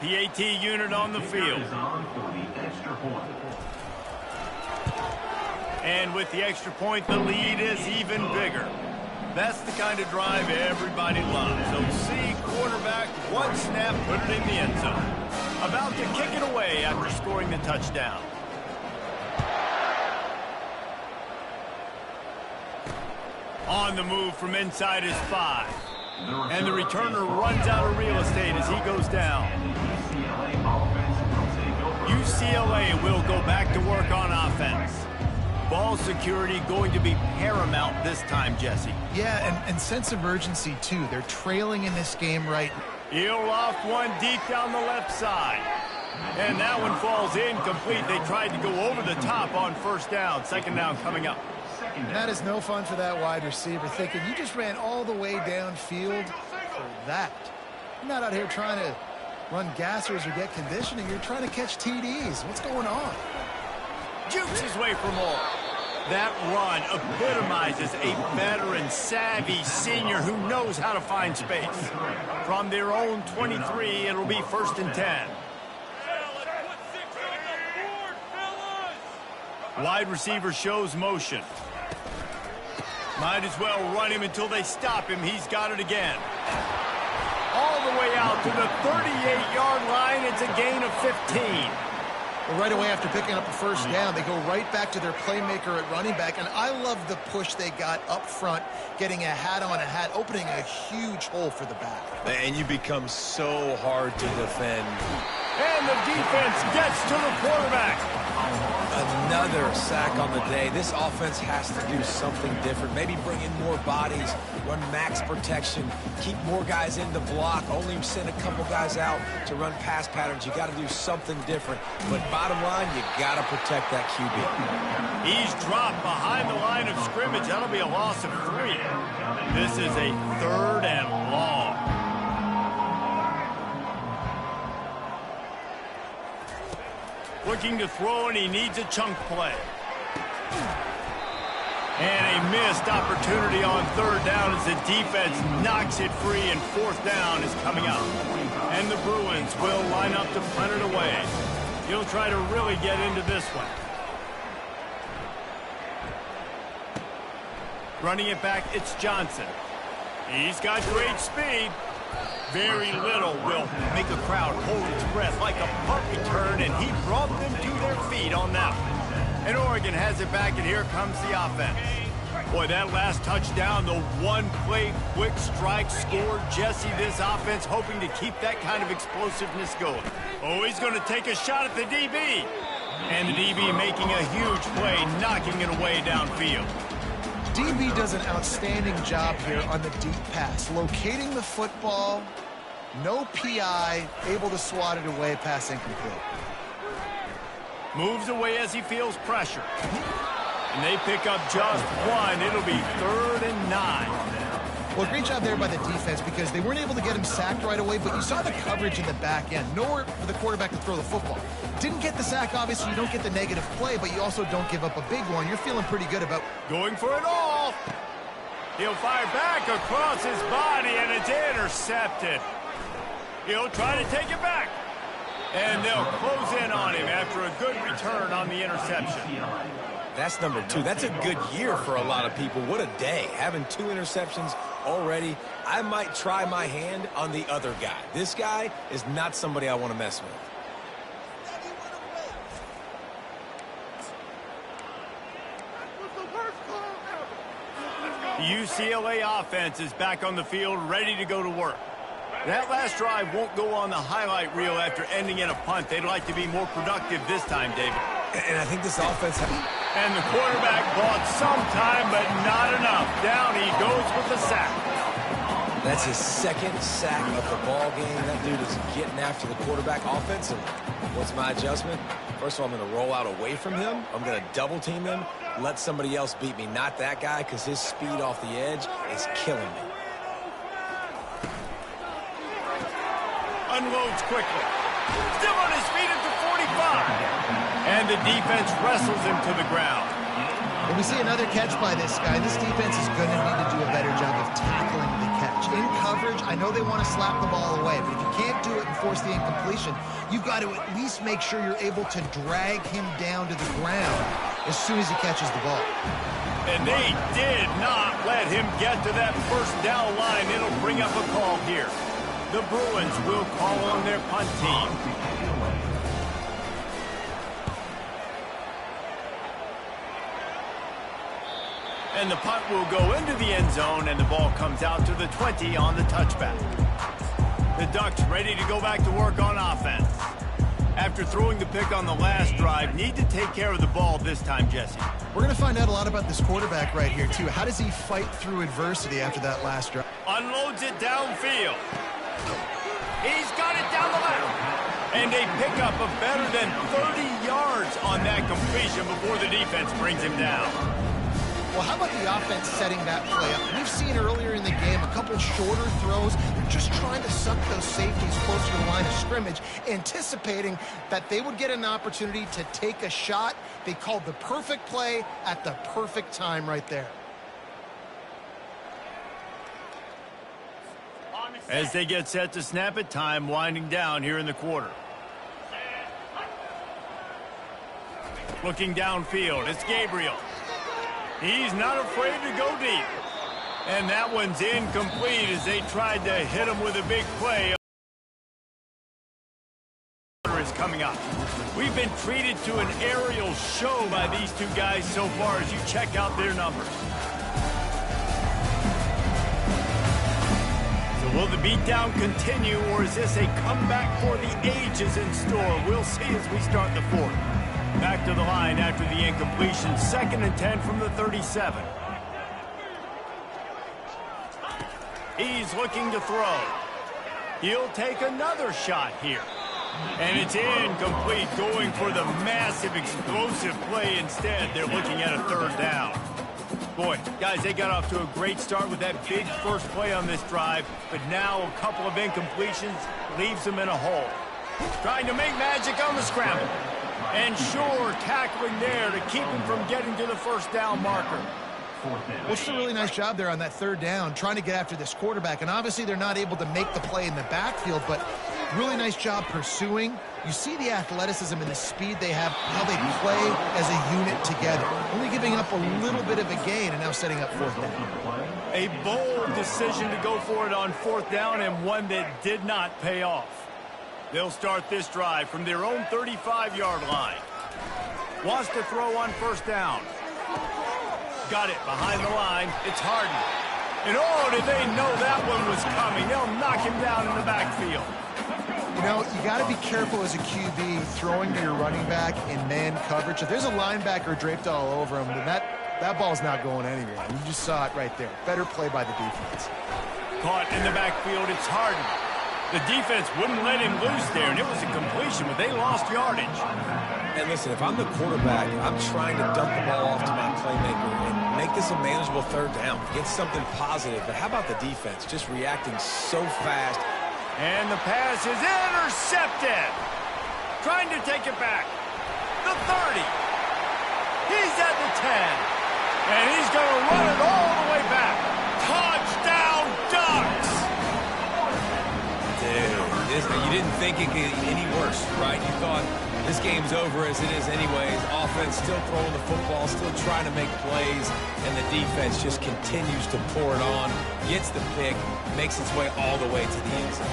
PAT unit on the field. And with the extra point, the lead is even bigger. That's the kind of drive everybody loves. OC quarterback, one snap, put it in the end zone. About to kick it away after scoring the touchdown. On the move from inside his 5. And the returner runs out of real estate as he goes down. UCLA will go back to work on offense. Ball security going to be paramount this time, Jesse. Yeah, and sense of urgency, too. They're trailing in this game right now. He'll off one deep down the left side. And that one falls incomplete. They tried to go over the top on 1st down. 2nd down coming up. And that is no fun for that wide receiver, thinking you just ran all the way downfield for that. You're not out here trying to run gassers or get conditioning. You're trying to catch TDs. What's going on? Jukes his way for more. That run epitomizes a veteran, savvy senior who knows how to find space. From their own 23, it'll be 1st and 10. Wide receiver shows motion. Might as well run him until they stop him. He's got it again. All the way out to the 38-yard line. It's a gain of 15. Well, right away after picking up a 1st down, they go right back to their playmaker at running back. And I love the push they got up front, getting a hat on a hat, opening a huge hole for the back. And you become so hard to defend. And the defense gets to the quarterback. Another sack on the day. This offense has to do something different. Maybe bring in more bodies, run max protection, keep more guys in the block, only send a couple guys out to run pass patterns. You got to do something different. But bottom line, you got to protect that QB. He's dropped behind the line of scrimmage. That'll be a loss of 3. This is a 3rd and long. Looking to throw, and he needs a chunk play. And a missed opportunity on 3rd down as the defense knocks it free, and 4th down is coming up. And the Bruins will line up to punt it away. He'll try to really get into this one. Running it back, it's Johnson. He's got great speed. Very little will make a crowd hold its breath like a punt return, and he brought them to their feet on that one. And Oregon has it back, and here comes the offense. Boy, that last touchdown, the one-play quick strike scored. Jesse, this offense hoping to keep that kind of explosiveness going. Oh, he's going to take a shot at the DB. And the DB making a huge play, knocking it away downfield. DB does an outstanding job here on the deep pass, locating the football, no PI, able to swat it away, pass incomplete. Moves away as he feels pressure. And they pick up just one. It'll be 3rd and 9. Well, great job there by the defense because they weren't able to get him sacked right away, but you saw the coverage in the back end. Nowhere for the quarterback to throw the football. Didn't get the sack, obviously. You don't get the negative play, but you also don't give up a big one. You're feeling pretty good about going for it all. He'll fire back across his body, and it's intercepted. He'll try to take it back. And they'll close in on him after a good return on the interception. That's number 2. That's a good year for a lot of people. What a day. Having 2 interceptions already. I might try my hand on the other guy. This guy is not somebody I want to mess with. The UCLA offense is back on the field, ready to go to work. That last drive won't go on the highlight reel after ending in a punt. They'd like to be more productive this time, David. And I think this offense... And the quarterback bought some time, but not enough. Down he goes with the sack. That's his second sack of the ball game. That dude is getting after the quarterback offensively. What's my adjustment? First of all, I'm going to roll out away from him. I'm going to double team him. Let somebody else beat me, not that guy, because his speed off the edge is killing me. Unloads quickly. Still on his feet at the 45. And the defense wrestles him to the ground. When we see another catch by this guy, this defense is going to need to do a better job of tackling the catch. In coverage, I know they want to slap the ball away, but if you can't do it and force the incompletion, you've got to at least make sure you're able to drag him down to the ground as soon as he catches the ball. And they did not let him get to that first down line. It'll bring up a call here. The Bruins will call on their punt team. And the punt will go into the end zone, and the ball comes out to the 20 on the touchback. The Ducks ready to go back to work on offense. After throwing the pick on the last drive, need to take care of the ball this time, Jesse. We're going to find out a lot about this quarterback right here, too. How does he fight through adversity after that last drive? Unloads it downfield. He's got it down the left. And they pick up a better than 30 yards on that completion before the defense brings him down. Well, how about the offense setting that play up? We've seen earlier in the game a couple shorter throws. They're just trying to suck those safeties closer to the line of scrimmage, anticipating that they would get an opportunity to take a shot. They called the perfect play at the perfect time right there. As they get set to snap it, time winding down here in the quarter. Looking downfield, it's Gabriel. He's not afraid to go deep. And that one's incomplete as they tried to hit him with a big play. Is coming up. We've been treated to an aerial show by these two guys so far as you check out their numbers. So will the beatdown continue, or is this a comeback for the ages in store? We'll see as we start the fourth. Back to the line after the incompletion. 2nd and 10 from the 37. He's looking to throw. He'll take another shot here. And it's incomplete, going for the massive explosive play instead. They're looking at a 3rd down. Boy, guys, they got off to a great start with that big first play on this drive, but now a couple of incompletions leaves them in a hole. Trying to make magic on the scramble. And sure, tackling there to keep him from getting to the first down marker. It's a really nice job there on that 3rd down, trying to get after this quarterback. And obviously they're not able to make the play in the backfield, but really nice job pursuing. You see the athleticism and the speed they have, how they play as a unit together. Only giving up a little bit of a gain and now setting up 4th down. A bold decision to go for it on 4th down, and one that did not pay off. They'll start this drive from their own 35-yard line. Wants to throw on 1st down. Got it behind the line. It's Harden. And oh, did they know that one was coming? They'll knock him down in the backfield. You know, you got to be careful as a QB throwing to your running back in man coverage. If there's a linebacker draped all over him, then that ball's not going anywhere. You just saw it right there. Better play by the defense. Caught in the backfield, it's Harden. The defense wouldn't let him loose there, and it was a completion, but they lost yardage. And listen, if I'm the quarterback, I'm trying to dump the ball off to my playmaker and make this a manageable third down. Get something positive. But how about the defense? Just reacting so fast. And the pass is intercepted. Trying to take it back. The 30. He's at the 10. And he's going to run it all the way back. Touchdown, Ducks! Dude, you didn't think it could get any worse, right? You thought this game's over as it is anyways. Offense still throwing the football, still trying to make plays, and the defense just continues to pour it on, gets the pick, makes its way all the way to the end zone.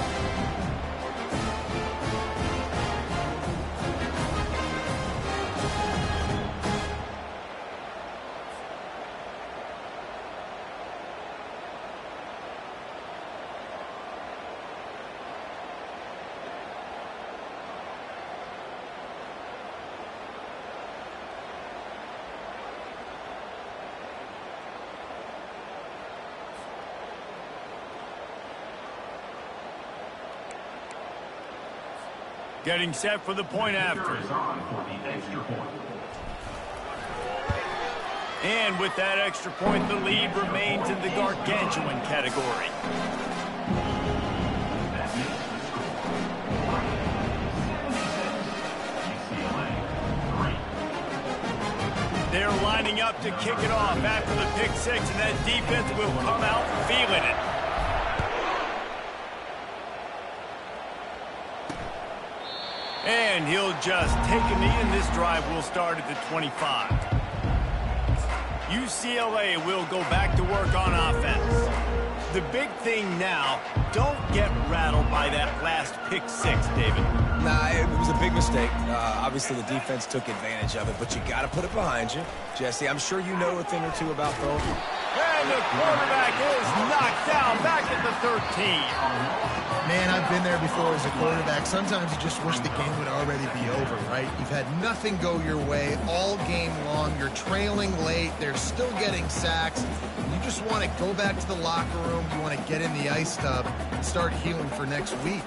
Getting set for the point after. And with that extra point, the lead remains in the gargantuan category. They're lining up to kick it off after the pick six, and that defense will come out feeling it. And he'll just take a knee, and this drive will start at the 25. UCLA will go back to work on offense. The big thing now, don't get rattled by that last pick six, David. Nah, it was a big mistake. Obviously, the defense took advantage of it, but you got to put it behind you. Jesse, I'm sure you know a thing or two about throwing. And the quarterback is knocked down back at the 13. Man, I've been there before as a quarterback. Sometimes you just wish the game would already be over, right? You've had nothing go your way all game long. You're trailing late. They're still getting sacks. You just want to go back to the locker room. You want to get in the ice tub and start healing for next week.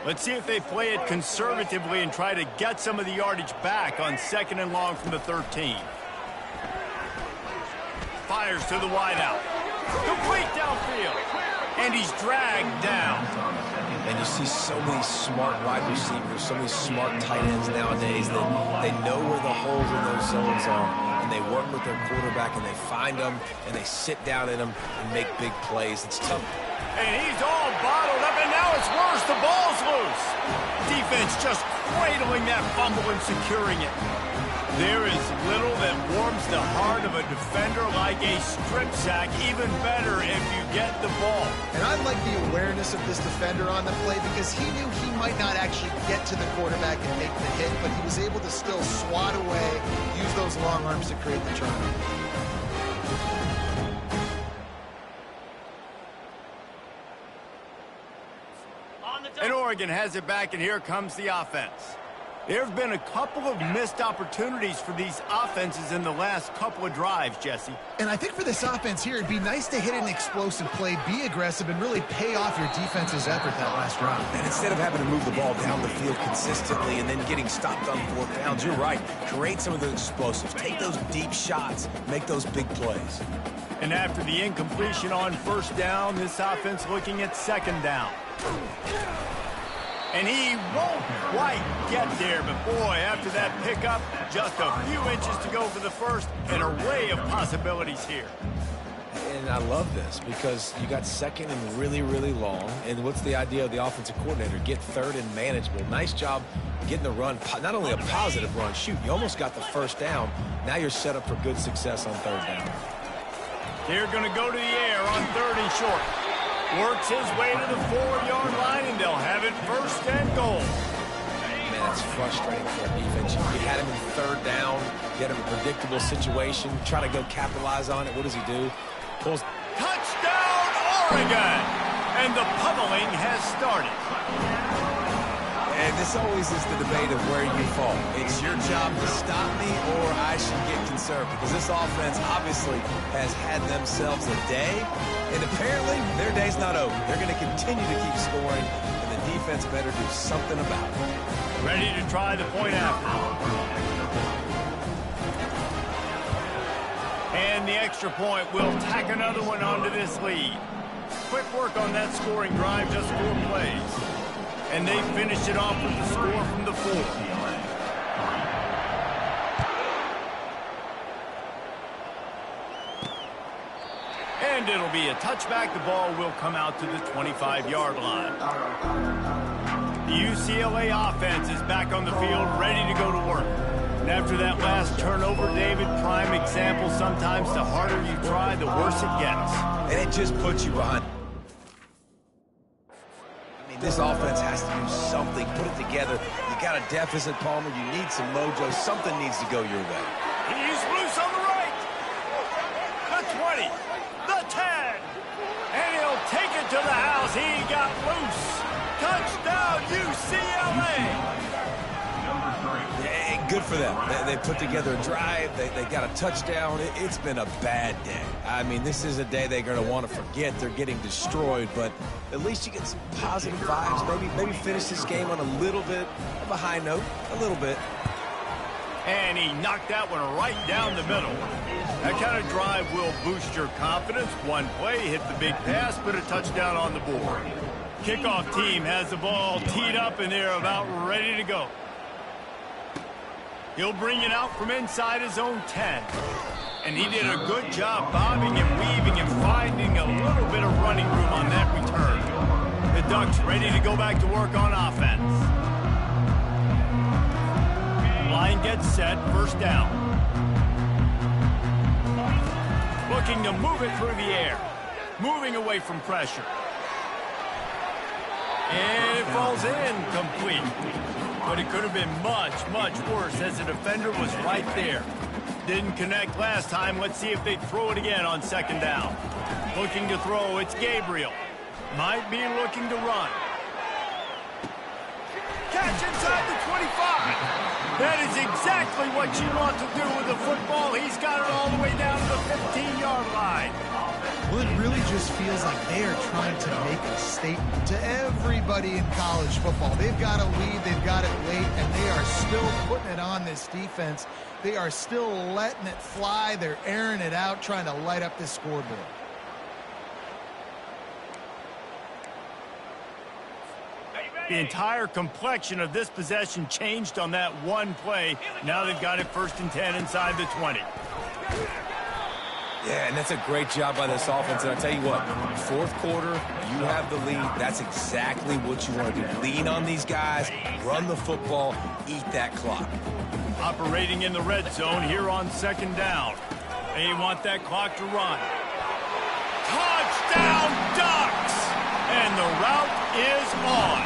Let's see if they play it conservatively and try to get some of the yardage back on 2nd and long from the 13. Fires to the wideout. Complete downfield. And he's dragged down. And you see so many smart wide receivers, so many smart tight ends nowadays that they know where the holes in those zones are. And they work with their quarterback and they find them and they sit down in them and make big plays. It's tough. And he's all bottled up, and now it's worse. The ball's loose. Defense just cradling that fumble and securing it. There is little that warms the heart of a defender like a strip sack. Even better if you get the ball. And I like the awareness of this defender on the play because he knew he might not actually get to the quarterback and make the hit, but he was able to still swat away, use those long arms to create the turnover. And Oregon has it back, and here comes the offense. There have been a couple of missed opportunities for these offenses in the last couple of drives, Jesse. And I think for this offense here, it'd be nice to hit an explosive play, be aggressive, and really pay off your defense's effort that last drive. And instead of having to move the ball down the field consistently and then getting stopped on 4th downs, you're right. Create some of those explosives. Take those deep shots. Make those big plays. And after the incompletion on 1st down, this offense looking at 2nd down. And he won't quite get there, but boy, after that pickup, just a few inches to go for the first, an array of possibilities here. And I love this because you got 2nd and really, really long. And what's the idea of the offensive coordinator? Get 3rd and manageable. Nice job getting the run, not only a positive run, shoot, you almost got the 1st down. Now you're set up for good success on 3rd down. They're going to go to the air on 3rd and short. Works his way to the 4-yard line, and they'll have it 1st and goal. Man, it's frustrating for a defense. You had him in 3rd down, get him a predictable situation, try to go capitalize on it. What does he do? Pulls. Touchdown, Oregon! And the pummeling has started. And this always is the debate of where you fall. It's your job to stop me or I should get conservative, because this offense obviously has had themselves a day, and apparently their day's not over. They're going to continue to keep scoring, and the defense better do something about it. Ready to try the point after. And the extra point will tack another one onto this lead. Quick work on that scoring drive, just 4 plays. And they finished it off with the score from the 4. And it'll be a touchback. The ball will come out to the 25-yard line. The UCLA offense is back on the field, ready to go to work. And after that last turnover, David, prime example, sometimes the harder you try, the worse it gets. And it just puts you behind. This offense has to do something, put it together. You got a deficit, Palmer. You need some mojo. Something needs to go your way. He's loose on the right. The 20, the 10. And he'll take it to the house. He got loose. Touchdown, UCLA. Yeah, good for them. They put together a drive. They got a touchdown. It's been a bad day. I mean, this is a day they're going to want to forget. They're getting destroyed, but at least you get some positive vibes. Maybe finish this game on a little bit of a high note, a little bit. And he knocked that one right down the middle. That kind of drive will boost your confidence. One play, hit the big pass, put a touchdown on the board. Kickoff team has the ball teed up, and they're about ready to go. He'll bring it out from inside his own 10. And he did a good job bobbing and weaving and finding a little bit of running room on that return. The Ducks ready to go back to work on offense. Line gets set, first down. Looking to move it through the air. Moving away from pressure. And it falls in, complete. But it could have been much, much worse as the defender was right there. Didn't connect last time. Let's see if they throw it again on second down. Looking to throw, it's Gabriel. Might be looking to run. Catch inside the 25. That is exactly what you want to do with the football. He's got it all the way down to the 15-yard line. Well, it really just feels like they are trying to make a statement to everybody in college football. They've got a lead, they've got it late, and they are still putting it on this defense. They are still letting it fly. They're airing it out, trying to light up this scoreboard. The entire complexion of this possession changed on that one play. Now they've got it first and 10 inside the 20. Yeah, and that's a great job by this offense. And I'll tell you what, fourth quarter, you have the lead. That's exactly what you want to do. Lean on these guys, run the football, eat that clock. Operating in the red zone here on second down. They want that clock to run. Touchdown, Ducks! And the route is on.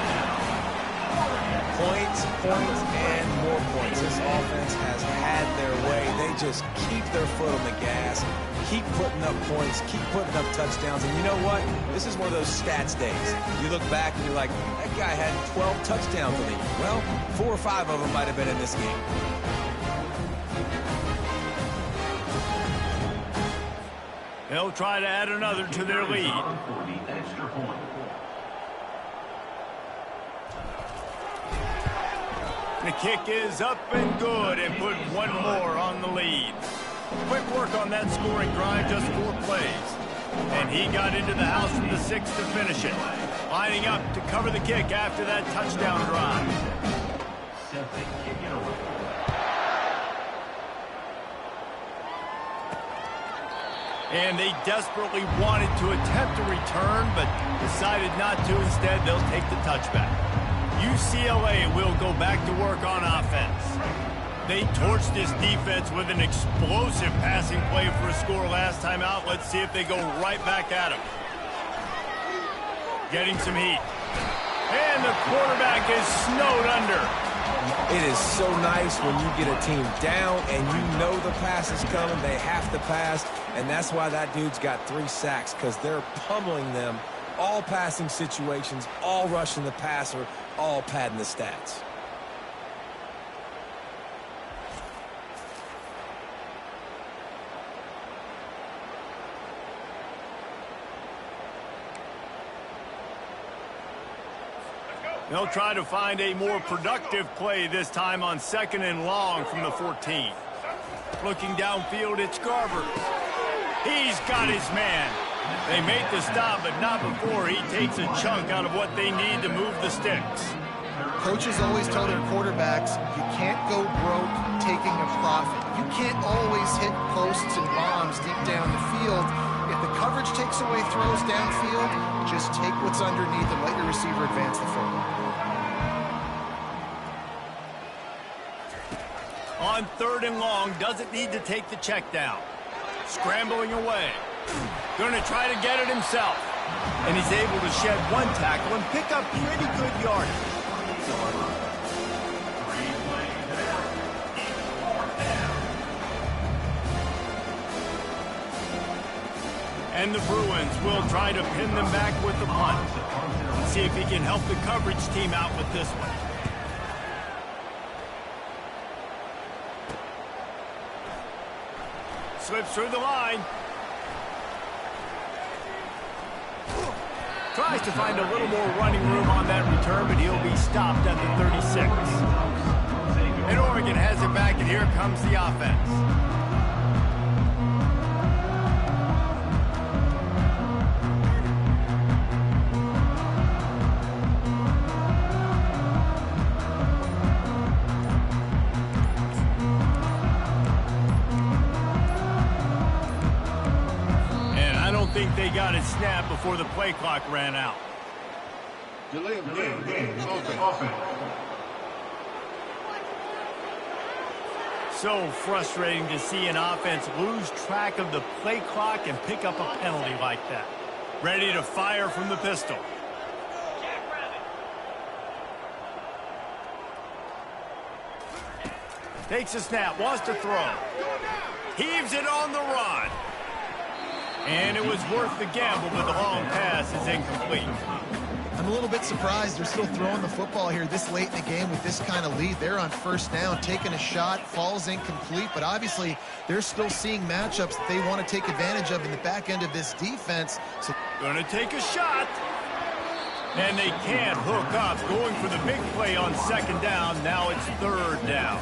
Points, and more points. This offense has had their way. They just keep their foot on the gas, keep putting up points, keep putting up touchdowns. And you know what? This is one of those stats days. You look back and you're like, that guy had 12 touchdowns in the game. Well, 4 or 5 of them might have been in this game. They'll try to add another to their lead. The kick is up and good, and put one more on the lead. Quick work on that scoring drive, just 4 plays. And he got into the house from the 6 to finish it. Lining up to cover the kick after that touchdown drive. And they desperately wanted to attempt a return, but decided not to. Instead, they'll take the touchback. UCLA will go back to work on offense. They torched this defense with an explosive passing play for a score last time out. Let's see if they go right back at him. Getting some heat. And the quarterback is snowed under. It is so nice when you get a team down and you know the pass is coming. They have to pass, and that's why that dude's got 3 sacks, because they're pummeling them All passing situations, all rushing the passer, all padding the stats. They'll try to find a more productive play this time on 2nd and long from the 14. Looking downfield, it's Garber. He's got his man. They make the stop, but not before he takes a chunk out of what they need to move the sticks. Coaches always tell their quarterbacks, you can't go broke taking a profit. You can't always hit posts and bombs deep down the field. If the coverage takes away throws downfield, just take what's underneath and let your receiver advance the football. On 3rd and long, doesn't need to take the check down. Scrambling away. Going to try to get it himself. And he's able to shed one tackle and pick up pretty good yardage. And the Bruins will try to pin them back with the punt. Let's see if he can help the coverage team out with this one. Slips through the line. Tries to find a little more running room on that return, but he'll be stopped at the 36. And Oregon has it back, and here comes the offense. They got it snapped before the play clock ran out. So frustrating to see an offense lose track of the play clock and pick up a penalty like that. Ready to fire from the pistol. Takes a snap, wants to throw. Heaves it on the run. And it was worth the gamble, but the long pass is incomplete. I'm a little bit surprised they're still throwing the football here this late in the game with this kind of lead. They're on 1st down, taking a shot, falls incomplete, but obviously they're still seeing matchups that they want to take advantage of in the back end of this defense. So going to take a shot. And they can't hook up, going for the big play on 2nd down. Now it's 3rd down.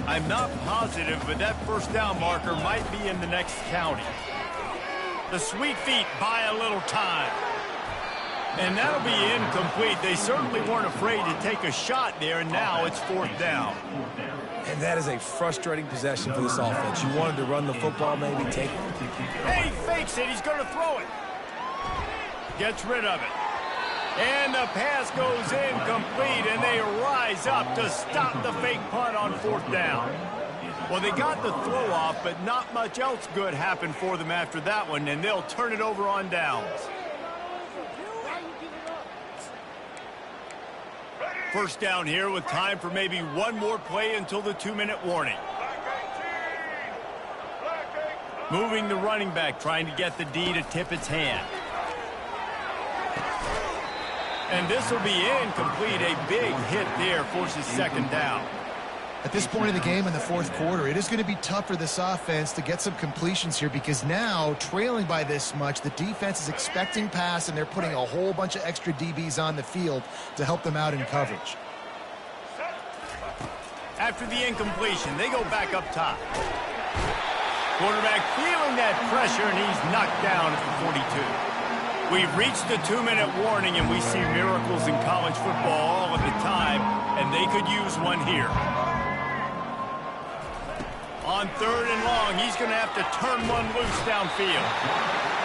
I'm not positive, but that 1st down marker might be in the next county. The sweet feet buy a little time. And that'll be incomplete. They certainly weren't afraid to take a shot there, and now it's 4th down. And that is a frustrating possession for this offense. You wanted to run the football, maybe take it. Hey, he fakes it. He's going to throw it. Gets rid of it. And the pass goes incomplete, and they rise up to stop the fake punt on 4th down. Well, they got the throw off, but not much else good happened for them after that one, and they'll turn it over on downs. 1st down here with time for maybe one more play until the 2-minute warning. Moving the running back, trying to get the D to tip its hand. And this will be incomplete. A big hit there forces 2nd down. at this point of the game in the 4th quarter, it is going to be tough for this offense to get some completions here, because now, trailing by this much, the defense is expecting pass, and they're putting a whole bunch of extra DBs on the field to help them out in coverage. After the incompletion, they go back up top. Quarterback feeling that pressure, and he's knocked down at the 42. We've reached the 2-minute warning, and we see miracles in college football all of the time, and they could use one here. On 3rd and long, he's going to have to turn one loose downfield.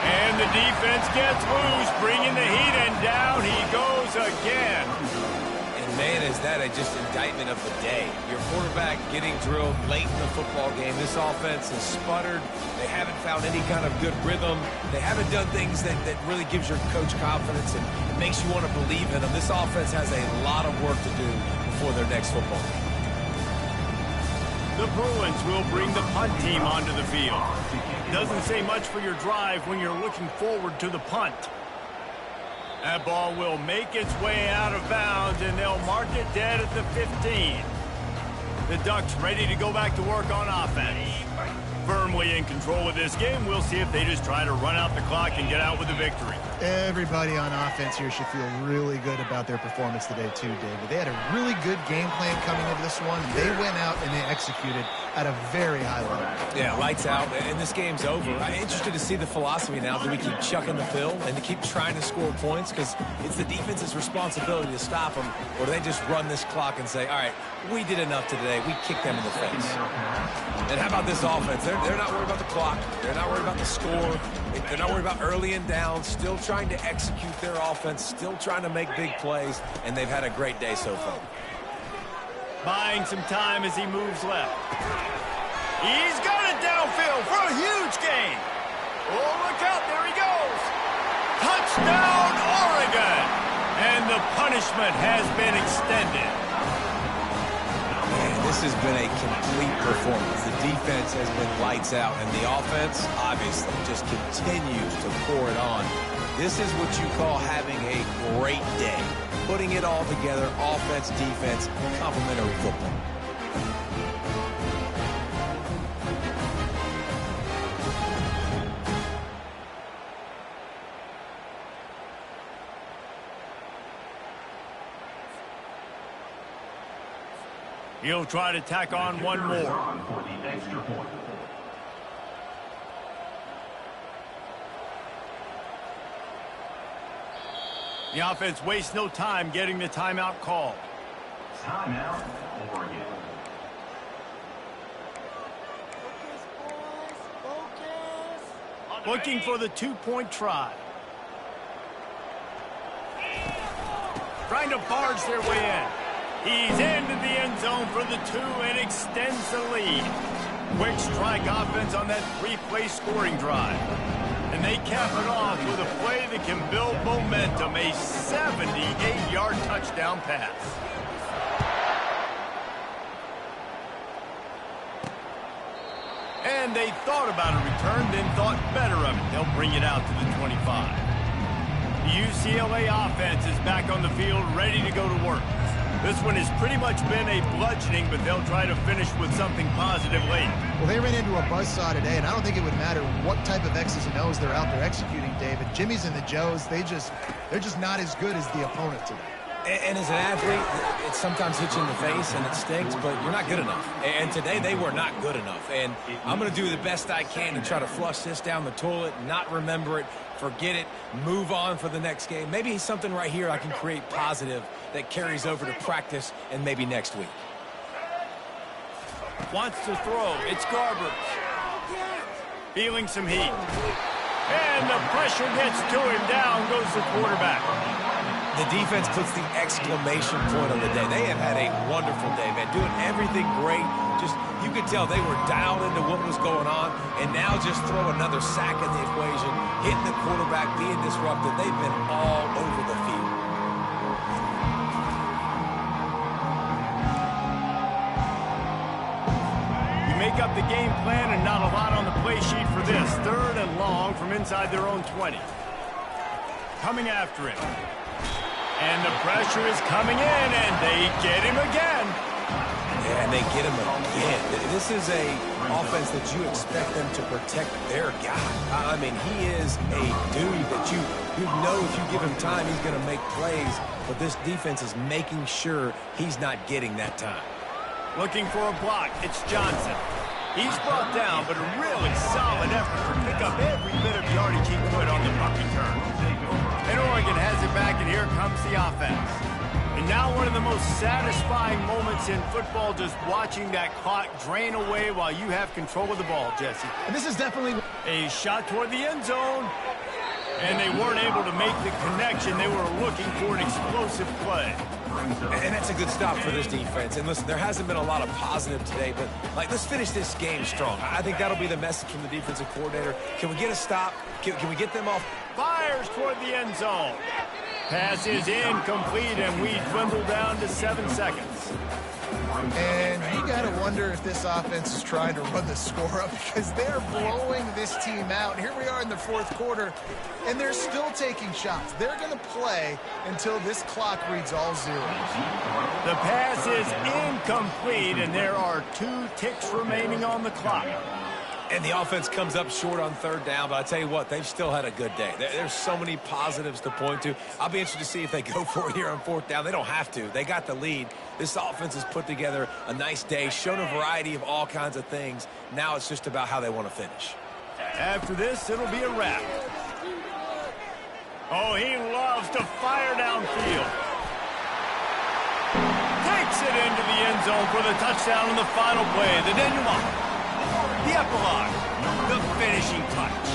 And the defense gets loose, bringing the heat, and down he goes again. And man, is that just indictment of the day. Your quarterback getting drilled late in the football game. This offense has sputtered. They haven't found any kind of good rhythm. They haven't done things that really gives your coach confidence and makes you want to believe in them. This offense has a lot of work to do before their next football game. The Bruins will bring the punt team onto the field. Doesn't say much for your drive when you're looking forward to the punt. That ball will make its way out of bounds, and they'll mark it dead at the 15. The Ducks ready to go back to work on offense. Firmly in control of this game. We'll see if they just try to run out the clock and get out with a victory. Everybody on offense here should feel really good about their performance today too, David. They had a really good game plan coming into this one. They went out and they executed at a very high level. Yeah, lights out, and this game's over. I'm interested to see the philosophy now. Do we keep chucking the fill and to keep trying to score points? Because it's the defense's responsibility to stop them. Or do they just run this clock and say, all right, we did enough today. We kicked them in the face. And how about this offense? They're not worried about the clock. They're not worried about the score. They're not worried about early and down. Still trying to execute their offense. Still trying to make big plays. And they've had a great day so far. Buying some time as he moves left. He's got it downfield for a huge gain. Oh, look out. There he goes. Touchdown, Oregon. And the punishment has been extended. Man, this has been a complete performance. The defense has been lights out, and the offense, obviously, just continues to pour it on. This is what you call having a great day. Putting it all together, offense, defense, complementary football. He'll try to tack on one more. For the extra point. The offense wastes no time getting the timeout called. Timeout, Oregon. Looking for the two-point try. Trying to barge their way in. He's into the end zone for the 2 and extends the lead. Quick strike offense on that 3-play scoring drive. And they cap it off with a play that can build momentum, a 78-yard touchdown pass. And they thought about a return, then thought better of it. They'll bring it out to the 25. The UCLA offense is back on the field, ready to go to work. This one has pretty much been a bludgeoning, but they'll try to finish with something positive late. Well, they ran into a buzzsaw today, and I don't think it would matter what type of X's and O's they're out there executing, David. Jimmy's and the Joes, they're just not as good as the opponent today. And as an athlete, it sometimes hits you in the face and it stinks, but you're not good enough. And today they were not good enough. And I'm going to do the best I can to try to flush this down the toilet, not remember it, forget it, move on for the next game. Maybe something right here I can create positive that carries over to practice and maybe next week. Wants to throw. It's Garbers. Feeling some heat. And the pressure gets to him. Down goes the quarterback. The defense puts the exclamation point on the day. They have had a wonderful day, man. Doing everything great. Just, you could tell they were dialed into what was going on. And now just throw another sack in the equation. Hitting the quarterback, being disrupted. They've been all over the field. You make up the game plan and not a lot on the play sheet for this. 3rd and long from inside their own 20. Coming after it. And the pressure is coming in, and they get him again. Yeah, and they get him again. This is a offense that you expect them to protect their guy. I mean, he is a dude that you know if you give him time, he's going to make plays. But this defense is making sure he's not getting that time. Looking for a block. It's Johnson. He's brought down, but a really solid effort to pick up every bit of yardage he could on the puck return. And Oregon has it back, and here comes the offense. And now one of the most satisfying moments in football, just watching that clock drain away while you have control of the ball, Jesse. And this is definitely A shot toward the end zone. And they weren't able to make the connection. They were looking for an explosive play. And that's a good stop for this defense. And listen, there hasn't been a lot of positive today, but let's finish this game strong. I think that'll be the message from the defensive coordinator. Can we get a stop? Can we get them off? Fires toward the end zone. Pass is incomplete, and we dwindle down to 7 seconds. And you got to wonder if this offense is trying to run the score up because they're blowing this team out. Here we are in the fourth quarter, and they're still taking shots. They're going to play until this clock reads all zeros. The pass is incomplete, and there are 2 ticks remaining on the clock. And the offense comes up short on third down, but I tell you what, they've still had a good day. There's so many positives to point to. I'll be interested to see if they go for it here on fourth down. They don't have to. They got the lead. This offense has put together a nice day, shown a variety of all kinds of things. Now it's just about how they want to finish. After this, it'll be a wrap. Oh, he loves to fire downfield. Takes it into the end zone for the touchdown on the final play. The denouement. The epilogue, the finishing touch.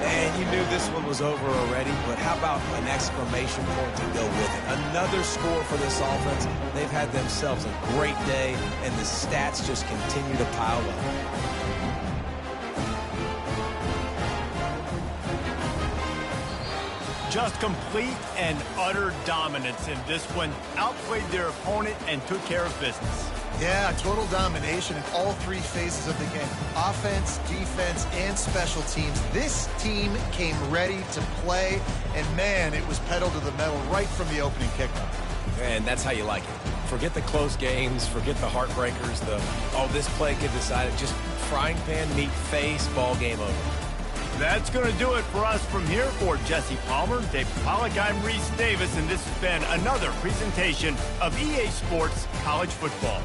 And you knew this one was over already, but how about an exclamation point to go with it? Another score for this offense. They've had themselves a great day, and the stats just continue to pile up. Just complete and utter dominance in this one. Outplayed their opponent and took care of business. Yeah, total domination in all 3 phases of the game. Offense, defense, and special teams. This team came ready to play, and man, it was pedal to the metal right from the opening kickoff. And that's how you like it. Forget the close games, forget the heartbreakers, this play get decided. Just frying pan, meat face, ball game over. That's going to do it for us from here. For Jesse Palmer, Dave Pollack, I'm Reese Davis, and this has been another presentation of EA Sports College Football.